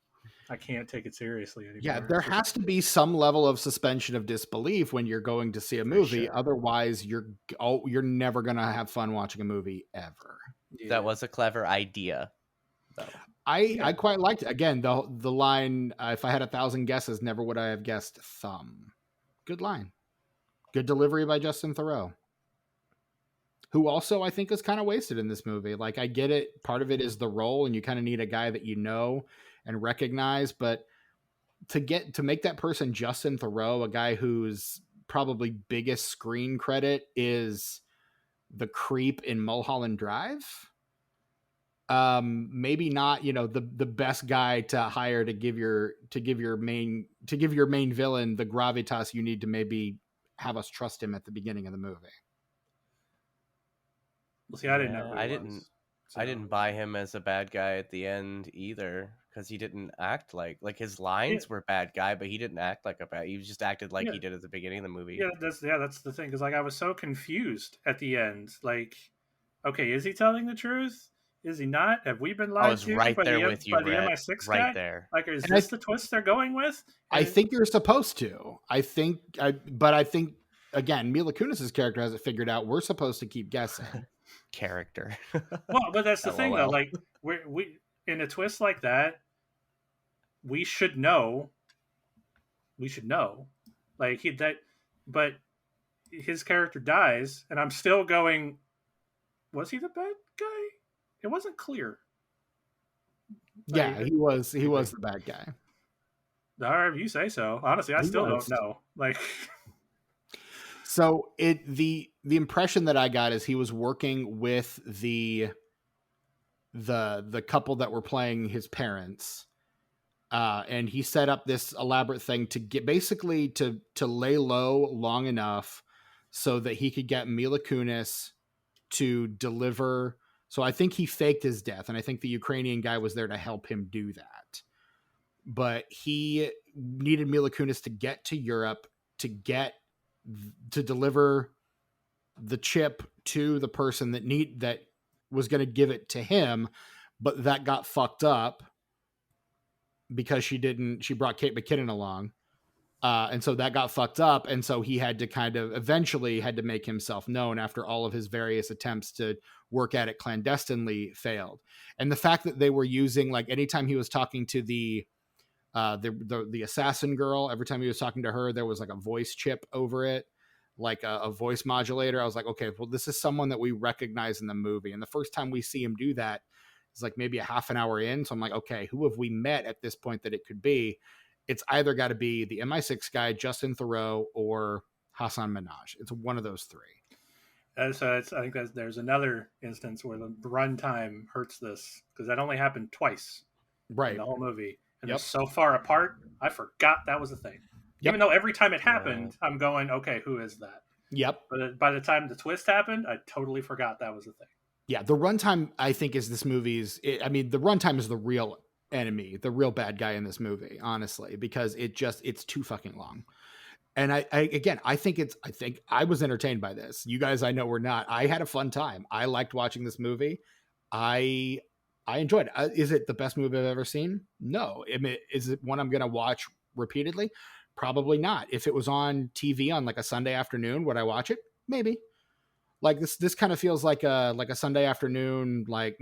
I can't take it seriously anymore. Yeah, there has to be some level of suspension of disbelief when you're going to see a movie. Sure. Otherwise, you're never gonna have fun watching a movie ever. Yeah. That was a clever idea, though. I quite liked it. Again, the line, if I had 1,000 guesses, never would I have guessed thumb. Good line. Good delivery by Justin Theroux, who also I think is kind of wasted in this movie. Like, I get it. Part of it is the role, and you kind of need a guy that you know and recognize. But to make that person Justin Theroux, a guy whose probably biggest screen credit is the creep in Mulholland Drive, maybe not, the best guy to hire to give your main villain the gravitas you need to maybe have us trust him at the beginning of the movie. Well, see, I didn't know who he was. I didn't buy him as a bad guy at the end either, because he didn't act like his lines were bad guy, but he didn't act like a bad. He just acted like he did at the beginning of the movie. Yeah, that's the thing. Because like I was so confused at the end. Like, okay, is he telling the truth? Is he not? Have we been lied to? I was right there with you, by the MI6 right guy? there. Like, is this the twist they're going with? I think you're supposed to. But I think again, Mila Kunis's character has it figured out. We're supposed to keep guessing. Character. Well, but that's the thing though. Like, we in a twist like that, we should know. Like but his character dies, and I'm still going. Was he the bad guy? It wasn't clear. Yeah, he was the bad guy. However you say so. Honestly, I still don't know. Like, so the impression that I got is he was working with the couple that were playing his parents, and he set up this elaborate thing to get basically to lay low long enough so that he could get Mila Kunis to deliver. So I think he faked his death, and I think the Ukrainian guy was there to help him do that. But he needed Mila Kunis to get to Europe to deliver the chip to the person that was going to give it to him, but that got fucked up because she brought Kate McKinnon along. And so that got fucked up. And so he had to eventually had to make himself known after all of his various attempts to work at it clandestinely failed. And the fact that they were using, like, anytime he was talking to the assassin girl, every time he was talking to her, there was like a voice chip over it, like a voice modulator. I was like, okay, well, this is someone that we recognize in the movie. And the first time we see him do that is like maybe a half an hour in. So I'm like, okay, who have we met at this point that it could be? It's either got to be the MI6 guy, Justin Theroux, or Hassan Minhaj. It's one of those three. So I think there's another instance where the runtime hurts this, because that only happened twice in the whole movie. And they're so far apart, I forgot that was a thing. Even though every time it happened, I'm going, okay, who is that? Yep. But by the time the twist happened, I totally forgot that was a thing. Yeah, the runtime, I think, is this movie's... the runtime is the real enemy, the real bad guy in this movie, honestly, because it's too fucking long. And I think I was entertained by this. You guys, I know, were not. I had a fun time. I liked watching this movie. I enjoyed it. Is it the best movie I've ever seen? No. I mean, is it one I'm going to watch repeatedly? Probably not. If it was on TV on like a Sunday afternoon, would I watch it? Maybe. Like this kind of feels like a Sunday afternoon, like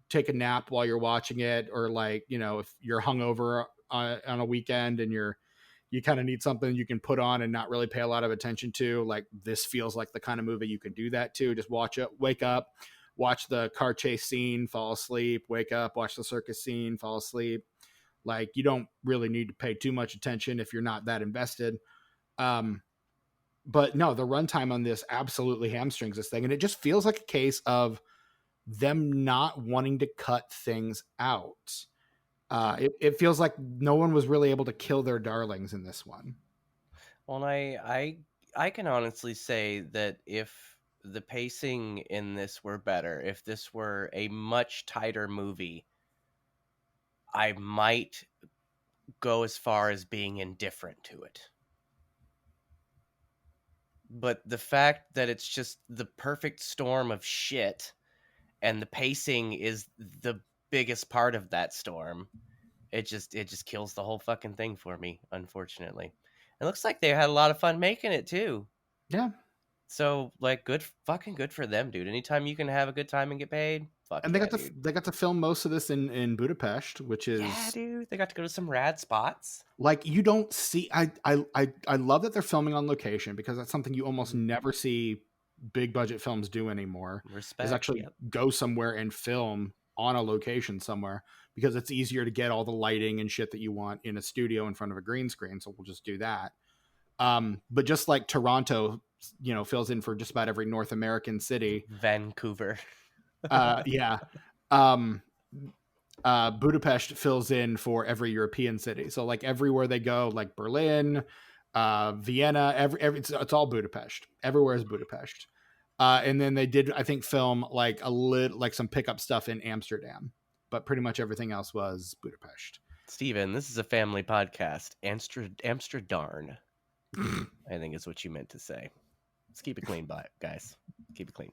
take a nap while you're watching it, or like, if you're hungover on a weekend and you kind of need something you can put on and not really pay a lot of attention to. Like, this feels like the kind of movie you can do that to. Just watch it, wake up, watch the car chase scene, fall asleep, wake up, watch the circus scene, fall asleep. Like, you don't really need to pay too much attention if you're not that invested. But no, the runtime on this absolutely hamstrings this thing. And it just feels like a case of them not wanting to cut things out. It feels like no one was really able to kill their darlings in this one. Well, I can honestly say that if the pacing in this were better, if this were a much tighter movie, I might go as far as being indifferent to it. But the fact that it's just the perfect storm of shit, and the pacing is the biggest part of that storm. It just kills the whole fucking thing for me, unfortunately. It looks like they had a lot of fun making it too. Yeah. So like, good for them, dude. Anytime you can have a good time and get paid, fuck And yeah, they got to film most of this in Budapest, which is dude. They got to go to some rad spots. like you don't see. I love that they're filming on location because that's something you almost never see big budget films do anymore. Respect. Is actually go somewhere and film on a location somewhere because it's easier to get all the lighting and shit that you want in a studio in front of a green screen. So we'll just do that. But just like Toronto, fills in for just about every North American city. Vancouver. Yeah. Budapest fills in for every European city. So like everywhere they go, like Berlin, Vienna, it's all Budapest. Everywhere is Budapest. And then they did, I think, film like some pickup stuff in Amsterdam, but pretty much everything else was Budapest. Steven, this is a family podcast. Amsterdam, I think is what you meant to say. Let's keep it clean, guys. Keep it clean.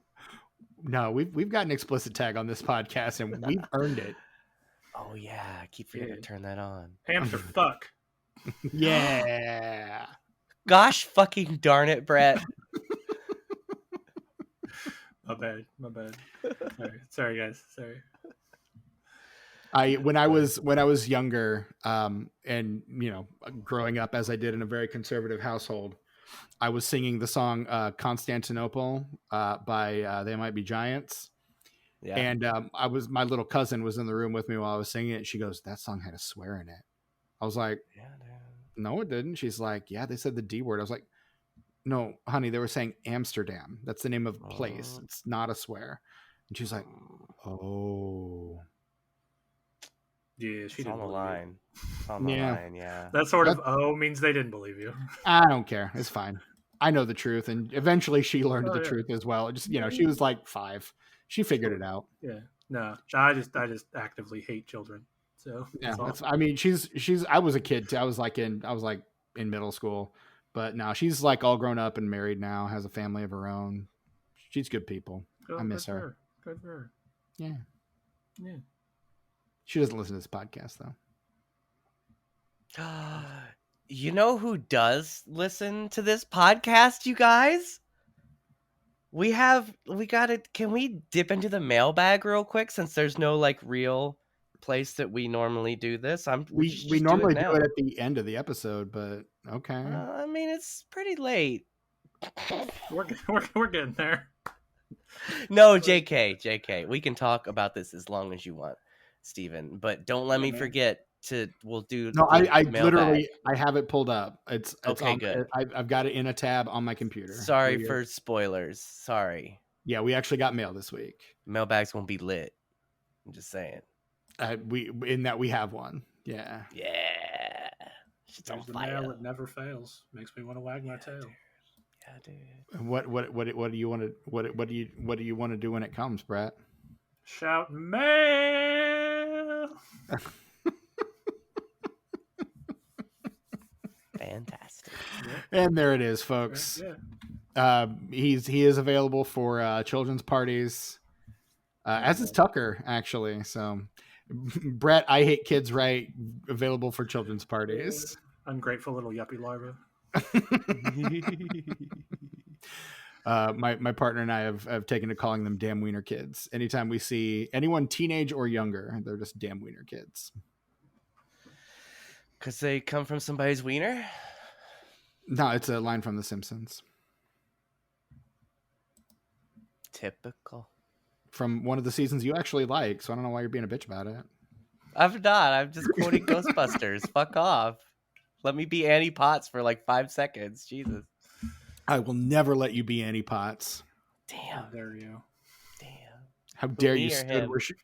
No, we've got an explicit tag on this podcast, and we've earned it. Oh yeah, I keep forgetting to turn that on. Hamster fuck. Yeah. Gosh fucking darn it, Brett. My bad. Sorry, guys. Sorry. When I was younger, and growing up as I did in a very conservative household, I was singing the song Constantinople by They Might Be Giants. Yeah. And my little cousin was in the room with me while I was singing it. She goes, "That song had a swear in it." I was like, "No, it didn't." She's like, "Yeah, they said the D word." I was like, "No, honey, they were saying Amsterdam. That's the name of a place. It's not a swear." And she's like, "Oh." Yeah, she didn't on the line. On the line, yeah. That sort of means they didn't believe you. I don't care. It's fine. I know the truth, and eventually she learned the truth as well. Just she was like 5. She figured it out. Yeah. No, I just actively hate children. So yeah, I mean, she's. I was a kid too. I was like in middle school, but now she's like all grown up and married now, has a family of her own. She's good people. I miss her. Good for her. Yeah. Yeah. She doesn't listen to this podcast though. You know who does listen to this podcast, you guys? Can we dip into the mailbag real quick since there's no like real place that we normally do this? We normally do it at the end of the episode, but okay. I mean, it's pretty late. We're getting there. No, JK, we can talk about this as long as you want, Steven, but don't let me forget we'll do. No, I literally, I have it pulled up. It's okay, good. I've got it in a tab on my computer. Sorry for spoilers. Sorry. Yeah, we actually got mail this week. Mailbags won't be lit. I'm just saying. We have one. Yeah. Yeah. She's on fire. Mail, it never fails. Makes me want to wag my tail. Yeah, dude. What do you want to what do you want to do when it comes, Brett? Shout mail. Fantastic. And there it is, folks. Yeah. He is available for children's parties, as is Tucker, actually. So, Brett, I Hate Kids Right, available for children's parties. Ungrateful little yuppie larva. My partner and I have taken to calling them damn wiener kids. Anytime we see anyone teenage or younger, they're just damn wiener kids. Because they come from somebody's wiener? No, it's a line from The Simpsons. Typical. From one of the seasons you actually like, so I don't know why you're being a bitch about it. I'm not. I'm just quoting Ghostbusters. Fuck off. Let me be Annie Potts for like 5 seconds. Jesus. I will never let you be Annie Potts. Damn. How dare you? Damn. How dare you stood where she...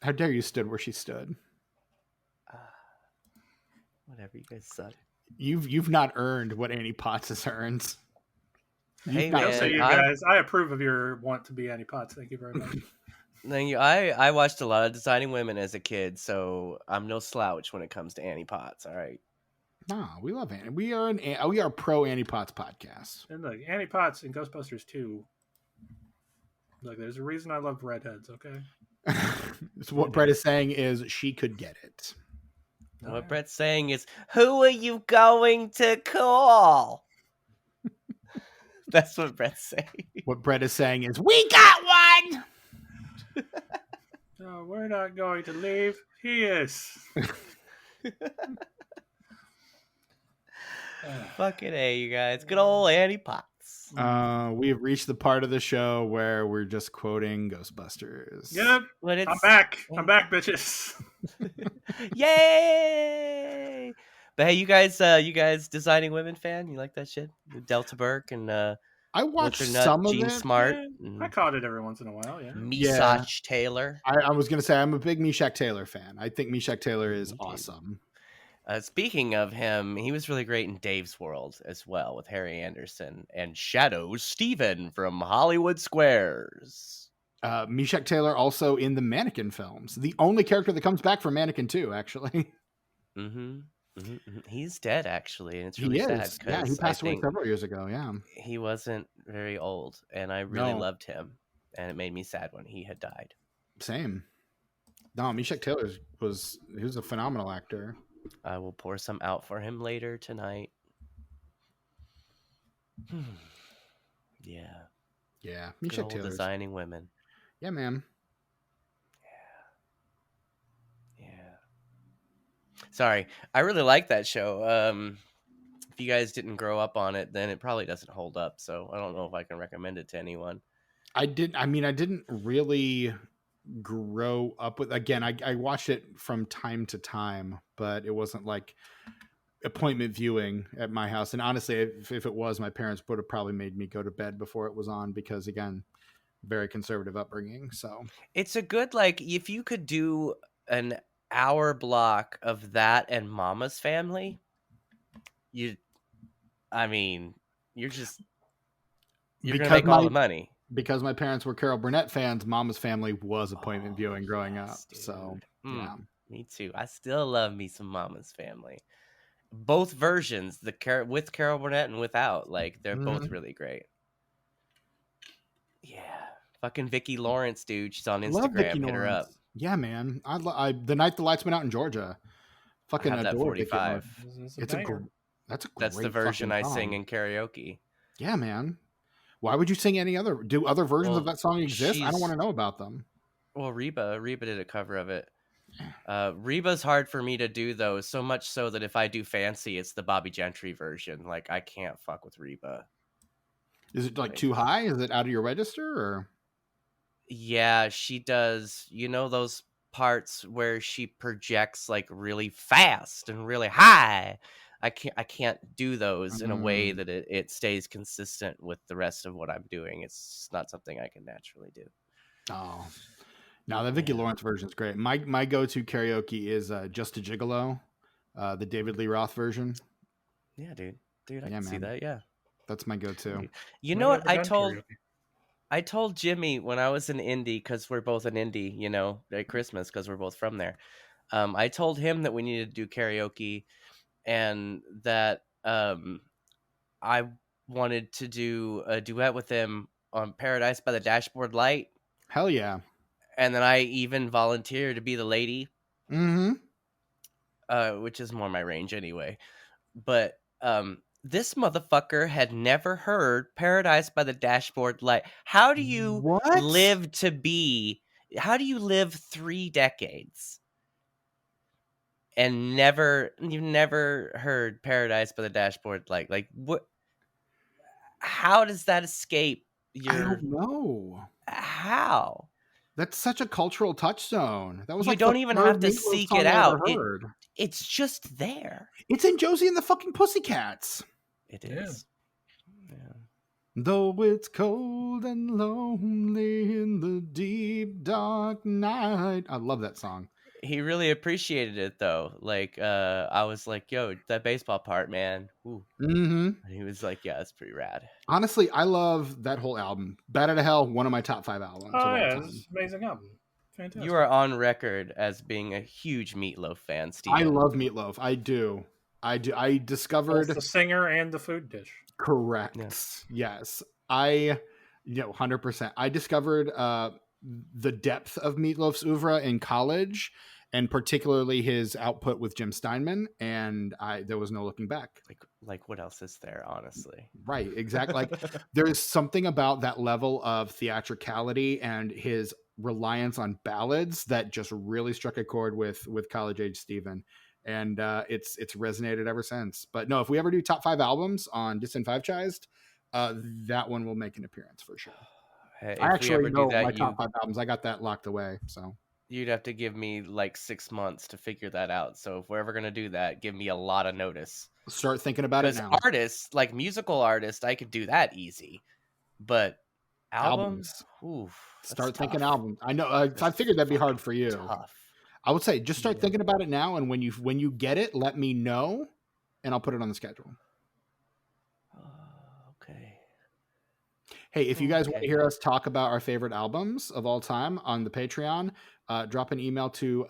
How dare you stood where she stood? Whatever, you guys suck. You've not earned what Annie Potts has earned. Hey, man, so you guys, I approve of your want to be Annie Potts. Thank you very much. Thank you. I watched a lot of Designing Women as a kid, so I'm no slouch when it comes to Annie Potts. All right. No, we love Annie. We are pro Annie Potts podcast. And look, Annie Potts in Ghostbusters 2. Look, there's a reason I love redheads. Okay. So what Brett is saying is she could get it. What Brett's saying is, who are you going to call? That's what Brett's saying. What Brett is saying is, we got one! No, we're not going to leave. He is. Fucking A, you guys. Good old Annie Potts. We have reached the part of the show where we're just quoting Ghostbusters. Yep. I'm back. I'm back, bitches. Yay! But hey, you guys Designing Women fan? You like that shit? Delta Burke and I watched some of Gene it. Smart. I caught it every once in a while, yeah. Meshach Taylor. I was going to say, I'm a big Meshach Taylor fan. I think Meshach Taylor is awesome. Speaking of him, he was really great in Dave's World as well with Harry Anderson and Shadow Steven from Hollywood Squares. Meshach Taylor also in the Mannequin films. The only character that comes back from Mannequin 2, actually. Mm-hmm. He's dead, actually, and it's really sad. Yeah, he passed away several years ago, yeah. He wasn't very old, and I really loved him, and it made me sad when he had died. Same. No, Meshach Taylor was a phenomenal actor. I will pour some out for him later tonight. Yeah. Yeah, Meshach Taylor. Designing Women. Yeah, man. Yeah. Sorry, I really like that show. If you guys didn't grow up on it, then it probably doesn't hold up. So I don't know if I can recommend it to anyone. I didn't really grow up with. Again, I watched it from time to time, but it wasn't like appointment viewing at my house. And honestly, if it was, my parents would have probably made me go to bed before it was on because, again, very conservative upbringing. So it's a good, like, if you could do an hour block of that and Mama's Family, you're gonna make all the money. Because my parents were Carol Burnett fans, Mama's Family was appointment viewing growing up. Dude. So yeah, me too. I still love me some Mama's Family. Both versions, with Carol Burnett and without, like, they're both really great. Yeah, fucking Vicki Lawrence, dude. She's on Instagram. Hit her up. Yeah, man. I the night the lights went out in Georgia. Fucking I have that 45. That's the version I sing in karaoke. Yeah, man. Why would you sing any other? Do other versions of that song exist? I don't want to know about them. Well, Reba did a cover of it. Reba's hard for me to do, though, so much so that if I do Fancy, it's the Bobby Gentry version. Like, I can't fuck with Reba. Is it like too high? Is it out of your register? Or yeah, she does. You know those parts where she projects like really fast and really high. I can't do those in a way that it stays consistent with the rest of what I'm doing. It's not something I can naturally do. Oh, no, the Vicki Lawrence version is great. My go-to karaoke is Just a Gigolo, the David Lee Roth version. Yeah, dude, I can see that. Yeah, that's my go-to. You know what? I told Jimmy when I was in Indy, because we're both in Indy, you know, at Christmas, because we're both from there. I told him that we needed to do karaoke, and that I wanted to do a duet with him on Paradise by the Dashboard Light. Hell yeah. And then I even volunteered to be the lady. Mm-hmm. Which is more my range anyway. But this motherfucker had never heard Paradise by the Dashboard Light. How do you live 3 decades and you've never heard Paradise by the Dashboard Light? Like, what? How does that escape your? I don't know. How? That's such a cultural touchstone. That was you don't even have to seek it out. It's just there. It's in Josie and the fucking Pussycats. It is. Yeah. Though it's cold and lonely in the deep dark night. I love that song. He really appreciated it, though. Like, I was like, yo, that baseball part, man. Ooh. Mm-hmm. And he was like, yeah, that's pretty rad. Honestly, I love that whole album. Bad Out of Hell, one of my top 5 albums. Oh, yeah, it's an amazing album. Fantastic. You are on record as being a huge Meatloaf fan, Steve. I love Meatloaf. I do. I discovered both the singer and the food dish. Correct. Yes. 100%. I discovered the depth of Meatloaf's oeuvre in college, and particularly his output with Jim Steinman, and there was no looking back. Like what else is there, honestly? Right, exactly. Like there's something about that level of theatricality and his reliance on ballads that just really struck a chord with college age Steven. And it's resonated ever since. But no, if we ever do top 5 albums on Disenfranchised, that one will make an appearance for sure. Hey, I actually know that, my top 5 albums. I got that locked away. So you'd have to give me like 6 months to figure that out. So if we're ever gonna do that, give me a lot of notice. Start thinking about it now. Artists, like musical artists, I could do that easy. But albums? Oof, start thinking albums. I know. I figured that'd be hard for you. Tough. I would say just start thinking about it now, and when you get it, let me know, and I'll put it on the schedule. Okay. Hey, if you guys want to hear us talk about our favorite albums of all time on the Patreon, drop an email to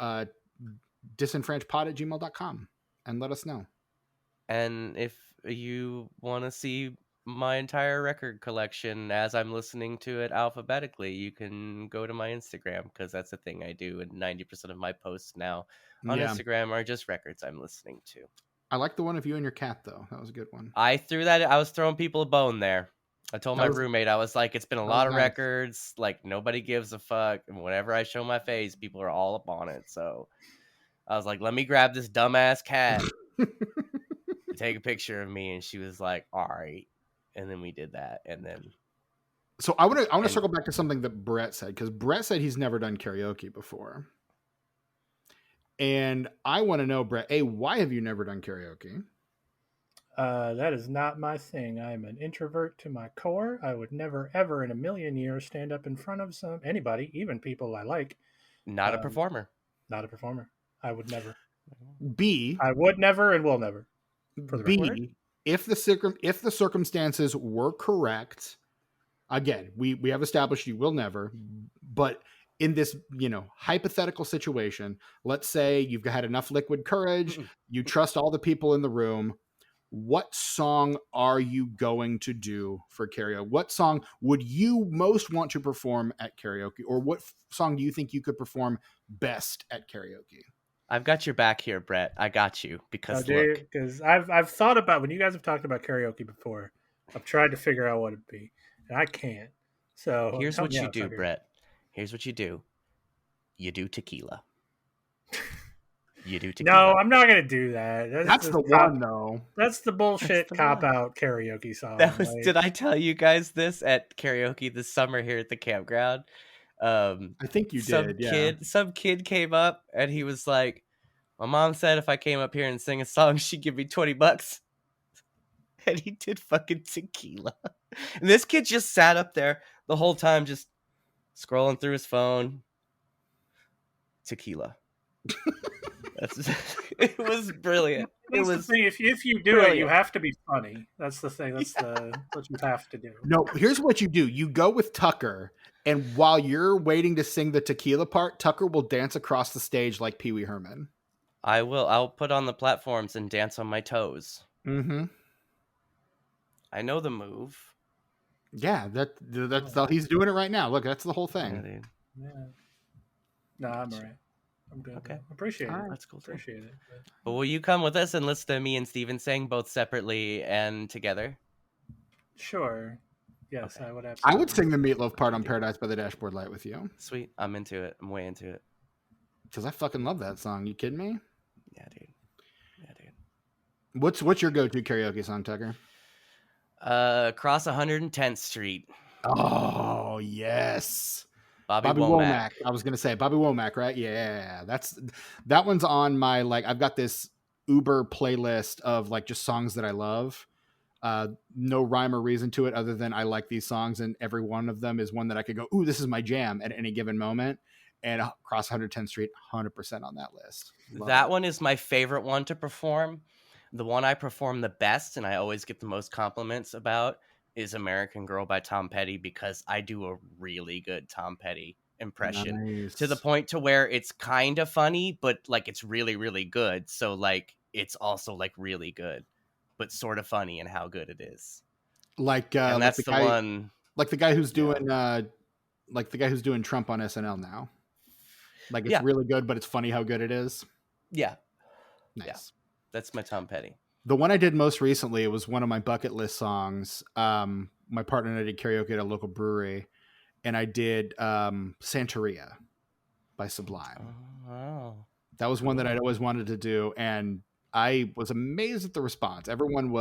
disenfranchpod@gmail.com and let us know. And if you want to see my entire record collection as I'm listening to it alphabetically, you can go to my Instagram, because that's the thing I do, and 90% of my posts now on Instagram are just records I'm listening to. I like the one of you and your cat, though. That was a good one. I was throwing people a bone there. I told my roommate, I was like, it's been a lot of records, like nobody gives a fuck, and whenever I show my face, people are all up on it. So I was like, let me grab this dumbass cat, take a picture of me, and she was like, all right. And then we did that, and then. So I want to circle back to something that Brett said, because Brett said he's never done karaoke before, and I want to know, Brett, why have you never done karaoke? That is not my thing. I'm an introvert to my core. I would never, ever in a million years stand up in front of anybody, even people I like. Not a performer. Not a performer. I would never. I would never and will never. For the record. If the circumstances were correct, again, we have established you will never, but in this, hypothetical situation, let's say you've had enough liquid courage, you trust all the people in the room. What song are you going to do for karaoke? What song would you most want to perform at karaoke? Or what song do you think you could perform best at karaoke? I've got your back here, Brett. I got you, because because I've thought about, when you guys have talked about karaoke before, I've tried to figure out what it'd be, and I can't. So here's what you do, Brett. Here's what you do. You do tequila. You do tequila. No, I'm not gonna do that. That's the one, though. That's the bullshit cop-out karaoke song. Did I tell you guys this at karaoke this summer here at the campground? I think you did. Some kid came up and he was like, my mom said if I came up here and sing a song, she'd give me $20. And he did fucking tequila. And this kid just sat up there the whole time, just scrolling through his phone. Tequila. It was brilliant. That's the thing. If you do it, you have to be funny. That's the thing. That's what you have to do. No, here's what you do. You go with Tucker, and while you're waiting to sing the tequila part, Tucker will dance across the stage like Pee Wee Herman. I will. I'll put on the platforms and dance on my toes. Mm-hmm. I know the move. Yeah, that's how he's doing it right now. Look, that's the whole thing. Yeah, dude. Yeah. No, I'm all right. I'm good. Okay. Appreciate it. That's cool. Appreciate it. But will you come with us and listen to me and Steven sing both separately and together? Sure. Yes, okay. I would absolutely. I would sing the Meatloaf part on Paradise by the Dashboard Light with you. Sweet. I'm into it. I'm way into it. Because I fucking love that song. You kidding me? Yeah, dude. What's your go-to karaoke song, Tucker? Cross 110th Street. Oh, yes. Bobby Womack. I was gonna say Bobby Womack, right? Yeah, that one's on my, like, I've got this Uber playlist of like just songs that I love. No rhyme or reason to it other than I like these songs, and every one of them is one that I could go, ooh, this is my jam at any given moment. And Cross 110th Street, 100% on that list. That one is my favorite one to perform. The one I perform the best, and I always get the most compliments about, is American Girl by Tom Petty, because I do a really good Tom Petty impression. Nice. To the point to where it's kind of funny, but like it's really, really good. So like it's also like really good, but sort of funny in how good it is. Like and that's the guy, one. Like the guy who's doing like the guy who's doing Trump on SNL now. Like it's Yeah. really good, but it's funny how good it is. Yeah. Nice. Yeah. That's my Tom Petty. The one I did most recently, it was one of my bucket list songs. My partner and I did karaoke at a local brewery, and I did Santeria by Sublime. Oh, wow. That was one that I'd always wanted to do, and I was amazed at the response. Everyone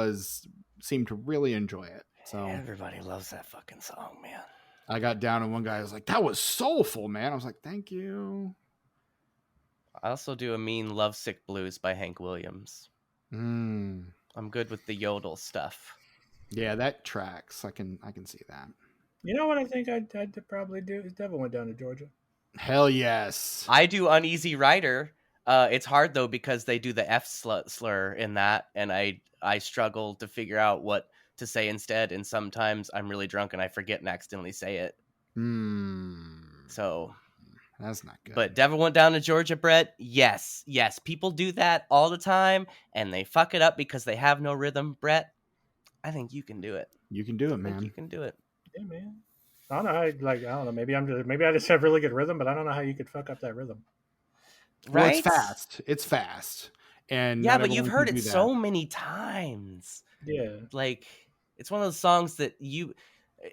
seemed to really enjoy it. So everybody loves that fucking song, man. I got down, and one guy was like, "That was soulful, man." I was like, "Thank you." I also do a mean Lovesick Blues by Hank Williams. I'm good with the yodel stuff. Yeah, that tracks. I can see that. You know what I think I'd probably do is Devil Went Down to Georgia. Hell yes. I do Uneasy Rider. It's hard though because they do the F slur in that, and I struggle to figure out what to say instead. And sometimes I'm really drunk and I forget and accidentally say it. So that's not good. But Devil Went Down to Georgia, Brett. Yes, people do that all the time, and they fuck it up because they have no rhythm. Brett, I think you can do it. You can do it, man. You can do it. Yeah, man. I don't know. I don't know. Maybe I just have really good rhythm, but I don't know how you could fuck up that rhythm. Right? Well, it's fast. It's fast. And yeah, but you've heard it so many times. Yeah. Like, it's one of those songs that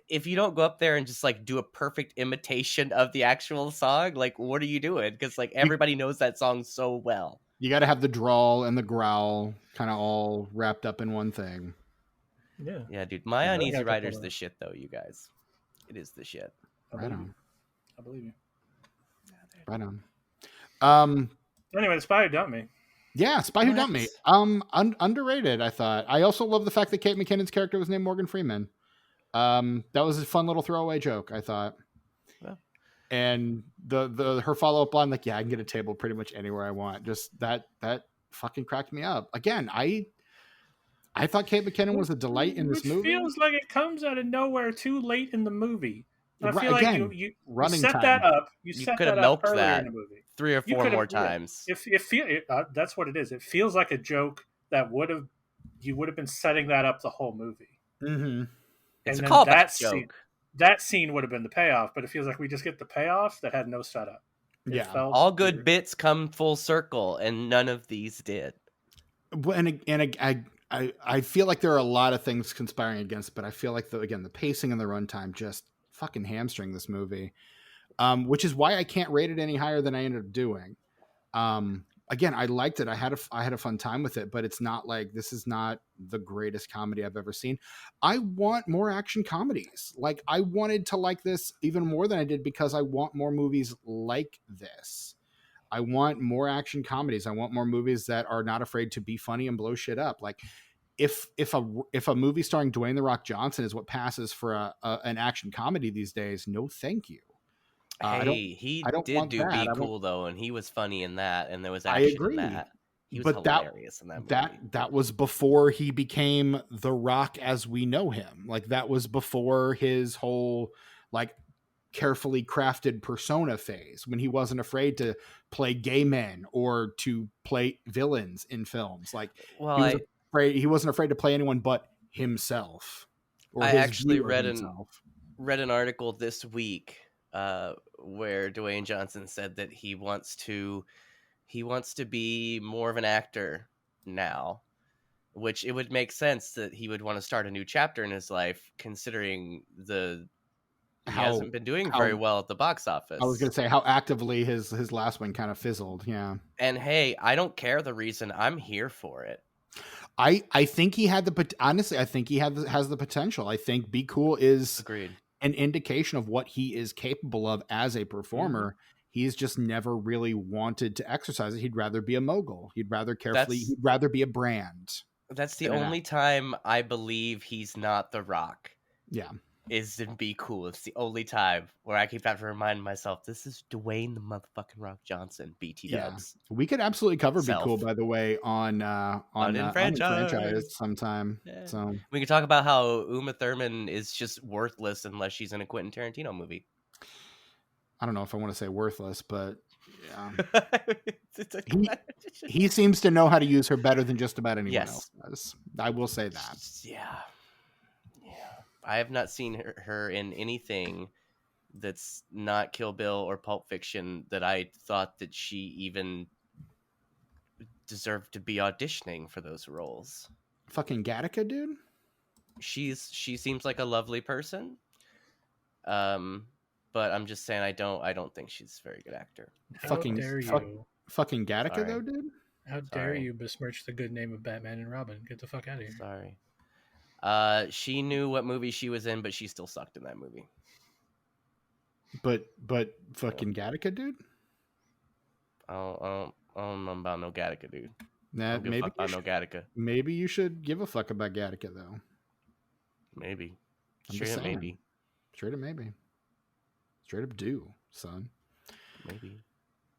if you don't go up there and just like do a perfect imitation of the actual song, like what are you doing? Because like everybody knows that song so well. You got to have the drawl and the growl kind of all wrapped up in one thing. Yeah, dude. My Uneasy Rider's the shit, though, you guys. It is the shit. Right on. I believe you. Right on. Anyway, The Spy Who Dumped Me. Yeah, Spy Who Dumped Me. Underrated, I thought. I also love the fact that Kate McKinnon's character was named Morgan Freeman. That was a fun little throwaway joke, I thought. Yeah. And her follow-up line, like, yeah, I can get a table pretty much anywhere I want. Just that fucking cracked me up. Again, I thought Kate McKinnon was a delight in this movie. It feels like it comes out of nowhere too late in the movie. I feel again, like you running set time. that up. You could have milked that in the movie. 3 or 4 more times. That's what it is. It feels like a joke that you would have been setting that up the whole movie. Mm-hmm. It's a callback joke. That scene would have been the payoff, but it feels like we just get the payoff that had no setup. All good bits come full circle, and none of these did. I feel like there are a lot of things conspiring against it, but I feel like the pacing and the runtime just fucking hamstring this movie, which is why I can't rate it any higher than I ended up doing. Again, I liked it. I had a fun time with it, but it's not like this is not the greatest comedy I've ever seen. I want more action comedies. Like I wanted to like this even more than I did because I want more movies like this. I want more action comedies. I want more movies that are not afraid to be funny and blow shit up. Like if a movie starring Dwayne "The Rock" Johnson is what passes for an action comedy these days, no thank you. He did do Be Cool though, and he was funny in that, and there was action in that. He was hilarious in that movie. That was before he became The Rock as we know him. Like that was before his whole like carefully crafted persona phase, when he wasn't afraid to play gay men or to play villains in films. Like he wasn't afraid to play anyone but himself. I actually read an article this week where Dwayne Johnson said that he wants to be more of an actor now, which it would make sense that he would want to start a new chapter in his life, considering he hasn't been doing very well at the box office. I was going to say how actively his last one kind of fizzled. Yeah. And hey, I don't care the reason. I'm here for it. I think he had honestly, I think he has the potential. I think Be Cool is an indication of what he is capable of as a performer. Mm-hmm. He's just never really wanted to exercise it. He'd rather be a mogul. He'd rather be a brand. That's the only time I believe he's not The Rock. Yeah. Is in Be Cool. It's the only time where I keep having to remind myself, this is Dwayne the motherfucking Rock Johnson, BT dubs. Yeah. We could absolutely cover Be Cool, by the way, on franchise sometime. Yeah. So we can talk about how Uma Thurman is just worthless unless she's in a Quentin Tarantino movie. I don't know if I want to say worthless, but yeah. he seems to know how to use her better than just about anyone else does. I will say that. Yeah. I have not seen her in anything that's not Kill Bill or Pulp Fiction that I thought that she even deserved to be auditioning for those roles. Fucking Gattaca, dude. She seems like a lovely person. But I'm just saying I don't think she's a very good actor. How dare you? Fucking Gattaca, Sorry. though, dude. How dare you besmirch the good name of Batman and Robin? Get the fuck out of here. Sorry. She knew what movie she was in, but she still sucked in that movie. But fucking Gattaca, dude. I don't know about no Gattaca, dude. Maybe you should give a fuck about Gattaca, though. Maybe. Straight up maybe. Straight up do, son. Maybe.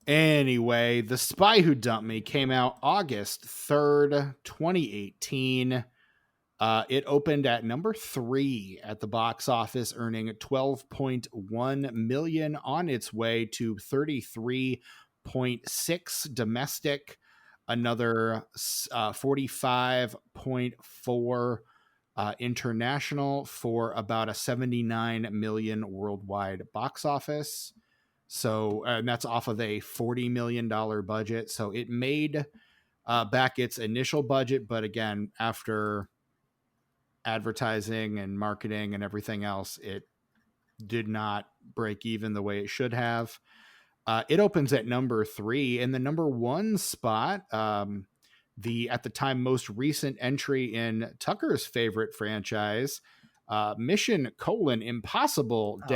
Anyway, The Spy Who Dumped Me came out August 3rd, 2018. It opened at number 3 at the box office, earning $12.1 million on its way to 33.6 domestic, another 45.4 international, for about a 79 million worldwide box office. So, and that's off of a $40 million budget. So it made back its initial budget, but again, after advertising and marketing and everything else, it did not break even the way it should have. It opens at number 3 in the number 1 spot. The at the time most recent entry in Tucker's favorite franchise, Mission: Impossible -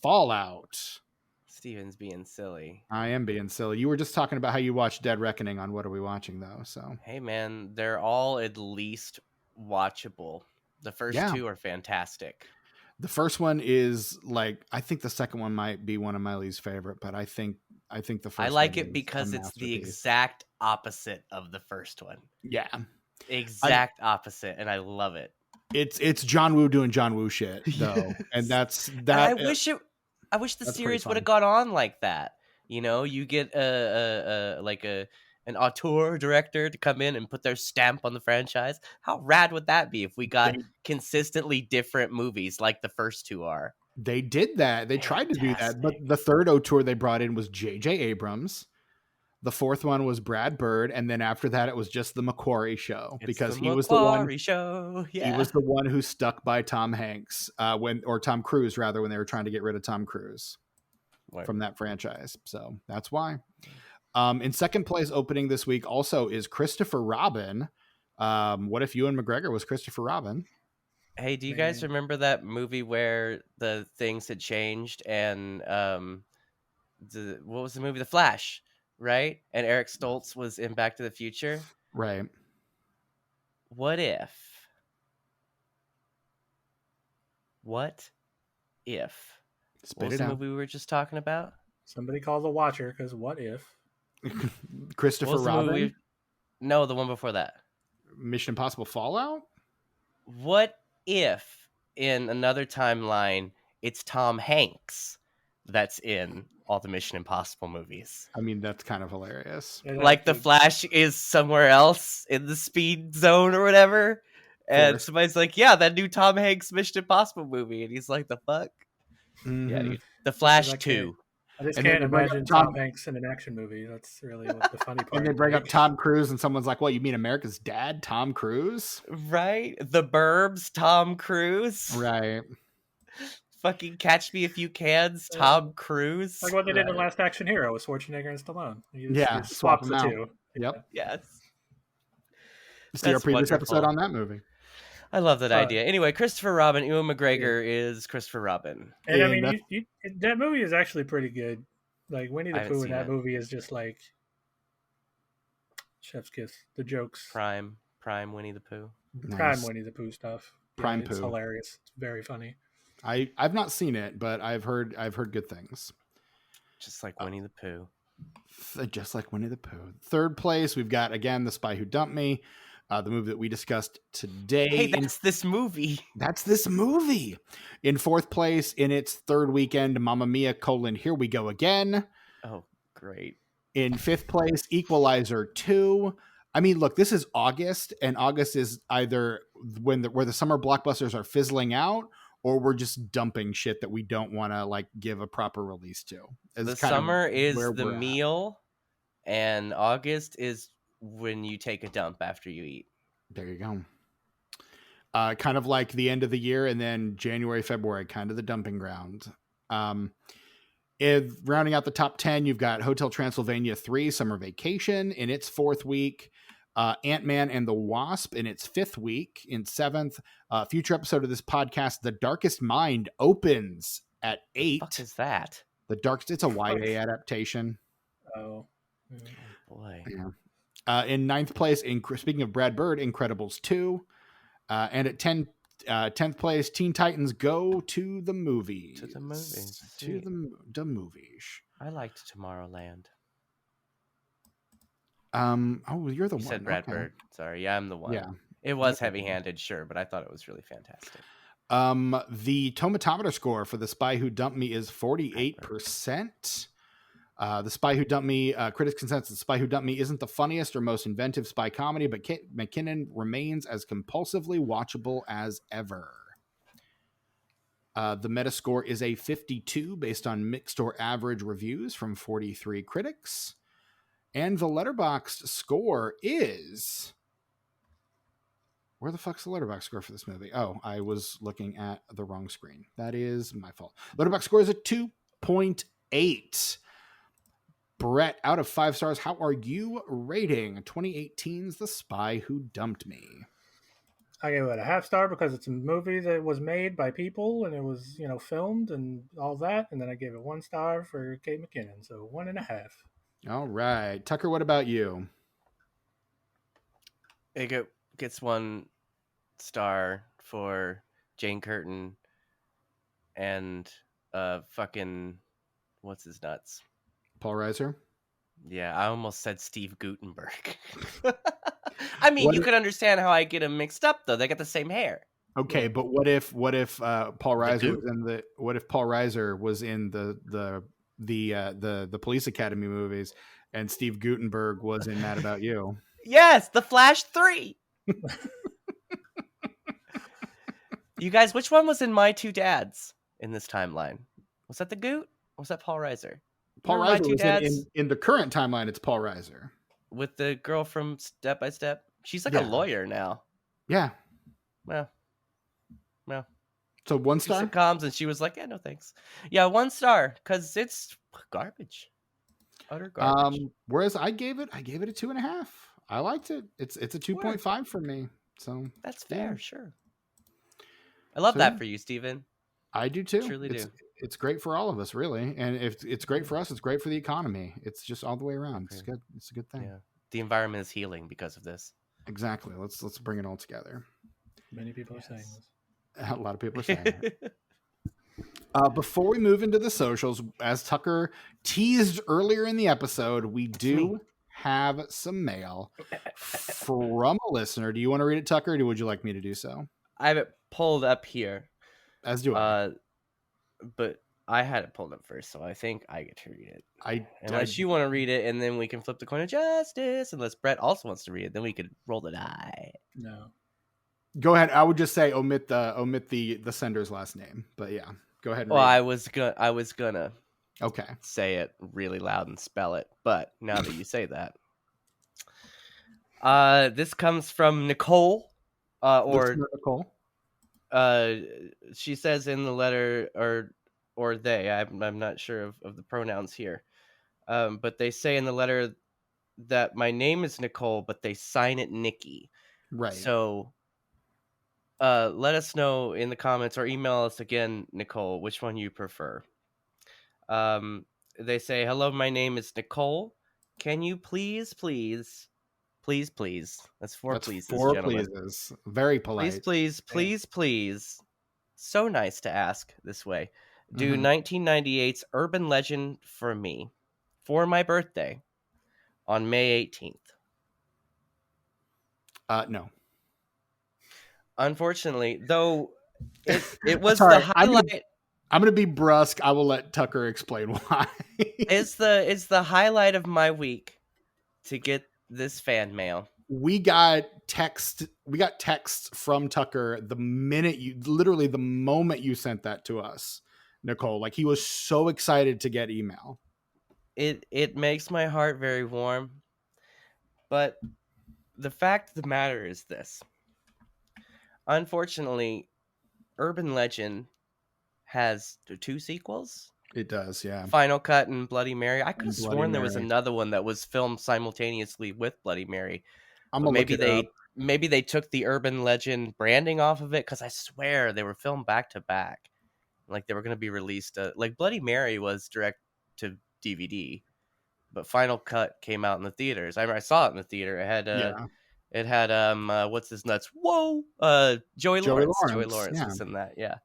Fallout. Steven's being silly. I am being silly. You were just talking about how you watched Dead Reckoning on What Are We Watching, though? So hey, man, they're all at least watchable. The first 2 are fantastic. The first one is like, I think the second one might be one of my least favorite, but I think the first I like it because it's the exact opposite of the first one. Yeah. Exact opposite, and I love it. It's John Woo doing John Woo shit, though. Yes. And that's that. And I wish the series would have gone on like that. You know, you get an auteur director to come in and put their stamp on the franchise. How rad would that be if we got consistently different movies like the first 2 are? They did that. They tried to do that, but the third auteur they brought in was J.J. Abrams. The fourth one was Brad Bird, and then after that, it was just the Macquarie Show, because he was the one. He was the one who stuck by Tom Hanks or Tom Cruise rather, when they were trying to get rid of Tom Cruise from that franchise. So that's why. In second place opening this week also is Christopher Robin. What If Ewan McGregor was Christopher Robin? Hey, do you guys remember that movie where the things had changed and what was the movie? The Flash, right? And Eric Stoltz was in Back to the Future. Right. What if? What was the movie we were just talking about? Somebody call the Watcher, because what if? Christopher Robin? No, the one before that. Mission Impossible Fallout? What if in another timeline it's Tom Hanks that's in all the Mission Impossible movies? I mean, that's kind of hilarious. Like the Flash is somewhere else in the speed zone or whatever, and somebody's like, yeah, that new Tom Hanks Mission Impossible movie, and he's like, the fuck? Mm-hmm. Yeah, dude. The Flash 2. I just can't imagine Tom Hanks in an action movie. That's really what the funny part. And they bring up Tom Cruise, and someone's like, "What, you mean America's Dad, Tom Cruise?" Right? The Burbs, Tom Cruise. Right. Fucking Catch Me If You Can's Tom Cruise. Like what they did in Last Action Hero with Schwarzenegger and Stallone. You swap the two. Yep. Yes. See our previous episode on that movie. I love that idea. Anyway, Christopher Robin, Ewan McGregor is Christopher Robin. And I mean, that movie is actually pretty good. Like, Winnie the Pooh in that movie is just like chef's kiss. The jokes. Prime Winnie the Pooh. Prime Winnie the Pooh stuff. Prime Pooh. It's hilarious. It's very funny. I've not seen it, but I've heard good things. Just like Winnie the Pooh. Just like Winnie the Pooh. Third place, we've got, again, The Spy Who Dumped Me. The movie that we discussed today. Hey, that's this movie. That's this movie. In fourth place, in its third weekend, Mamma Mia: Here We Go Again. Oh, great. In fifth place, Equalizer 2. I mean, look, this is August, and August is either where the summer blockbusters are fizzling out, or we're just dumping shit that we don't want to like give a proper release to. The summer is the meal, and August is when you take a dump after you eat. There you go. Kind of like the end of the year, and then January, February, kind of the dumping ground. Rounding out the top 10, you've got Hotel Transylvania 3, Summer Vacation in its 4th week. Ant-Man and the Wasp in its 5th week. In 7th, future episode of this podcast, The Darkest Mind, opens at 8. What is that? It's a YA adaptation. Oh boy. Yeah. In 9th place, speaking of Brad Bird, Incredibles 2. And at 10th place, Teen Titans Go to the Movies. To the movies. To the movies. I liked Tomorrowland. You're the one. You said Brad Bird. Sorry, yeah, I'm the one. Yeah. It was heavy-handed, sure, but I thought it was really fantastic. The tomatometer score for The Spy Who Dumped Me is 48%. The Spy Who Dumped Me, critics' consensus, The Spy Who Dumped Me isn't the funniest or most inventive spy comedy, but Kate McKinnon remains as compulsively watchable as ever. The Metascore is a 52 based on mixed or average reviews from 43 critics. And the Letterboxd score is... Where the fuck's the Letterboxd score for this movie? Oh, I was looking at the wrong screen. That is my fault. Letterboxd score is a 2.8. Brett, out of 5 stars, how are you rating 2018's The Spy Who Dumped Me? I gave it a half star because it's a movie that was made by people and it was, filmed and all that. And then I gave it 1 star for Kate McKinnon. So 1.5. All right. Tucker, what about you? It gets 1 star for Jane Curtin and fucking, what's his nuts? Paul Reiser? Yeah, I almost said Steve Guttenberg. I mean, you could understand how I get them mixed up, though. They got the same hair. Okay, but what if Paul Reiser was in the Police Academy movies, and Steve Guttenberg was in Mad About You? Yes, The Flash 3. You guys, which one was in My Two Dads in this timeline? Was that the Goot? Or was that Paul Reiser? Paul Reiser was in the current timeline. It's Paul Reiser with the girl from Step by Step. She's like a lawyer now. Yeah. Well. So 1 star. Sitcoms, and she was like, "Yeah, no thanks." Yeah, 1 star because it's garbage, utter garbage. Whereas I gave it a 2.5. I liked it. It's a 2.5 for me. So that's fair, sure. I love that for you, Steven. I do too. Truly do. It's great for all of us, really. And if it's great for us, it's great for the economy. It's just all the way around. It's good. It's a good thing. Yeah. The environment is healing because of this. Exactly. Let's bring it all together. Many people are saying this. A lot of people are saying it. Before we move into the socials, as Tucker teased earlier in the episode, we do have some mail from a listener. Do you want to read it, Tucker, or would you like me to do so? I have it pulled up here. As do I. But I had it pulled up first, so I think I get to read it. Unless you want to read it, and then we can flip the coin of justice. Unless Brett also wants to read it, then we could roll the die. No. Go ahead. I would just say omit the sender's last name. But yeah, go ahead. Well, I was gonna. Okay. Say it really loud and spell it, but now that you say that, this comes from Nicole, Nicole. She says in the letter, or they, I'm not sure of the pronouns here, but they say in the letter that my name is Nicole, but they sign it Nikki. Right. So, let us know in the comments or email us again, Nicole, which one you prefer. They say, hello, my name is Nicole. Can you please, that's 4 pleases, 4 gentlemen. pleases. Very polite. Please. So nice to ask this way. Do 1998's Urban Legend for me for my birthday on May 18th. No. Unfortunately, though, it was Sorry, the highlight. I'm going to be brusque. I will let Tucker explain why. It's the highlight of my week to get this fan mail. We got texts from Tucker the moment you sent that to us, Nicole. Like, he was so excited to get email. It makes my heart very warm. But the fact of the matter is this. Unfortunately, Urban Legend has 2 sequels. It does, yeah. Final Cut and Bloody Mary. I could have sworn there was Mary. another one that was filmed simultaneously with Bloody Mary. I'm But gonna look it up. maybe they took the Urban Legend branding off of it, because I swear they were filmed back to back. Like, they were going to be released. Like, Bloody Mary was direct to DVD, but Final Cut came out in the theaters. I saw it in the theater. It had what's his nuts? Whoa, Joey Lawrence. Joey Lawrence was in that. Yeah.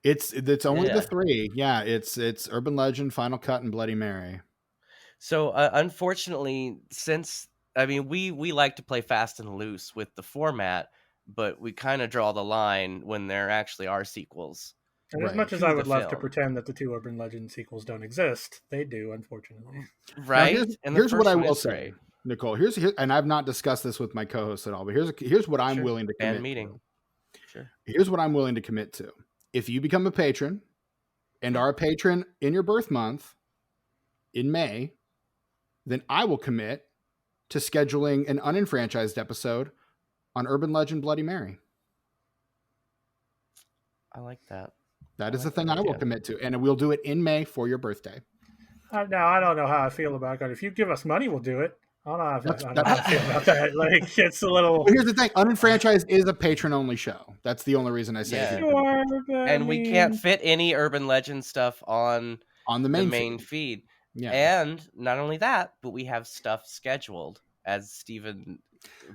It's only the 3. Yeah, it's Urban Legend, Final Cut, and Bloody Mary. So unfortunately, since we like to play fast and loose with the format, but we kind of draw the line when there actually are sequels. And as much as I would love to pretend that the 2 Urban Legend sequels don't exist, they do, unfortunately. Right. Here's what I will say, Nicole. Here's and I've not discussed this with my co-host at all, but here's what I'm willing to commit to. Sure. Here's what I'm willing to commit to. If you become a patron and are a patron in your birth month in May, then I will commit to scheduling an unenfranchised episode on Urban Legend Bloody Mary. I like that. That is the thing I will commit to, and we'll do it in May for your birthday. Now, I don't know how I feel about it. If you give us money, we'll do it. I don't know how I feel about that. Like, it's a little... Well, here's the thing. Unenfranchised is a patron-only show. That's the only reason I say it. Sure, and we can't fit any Urban Legend stuff on the main feed. Yeah. And not only that, but we have stuff scheduled, as Steven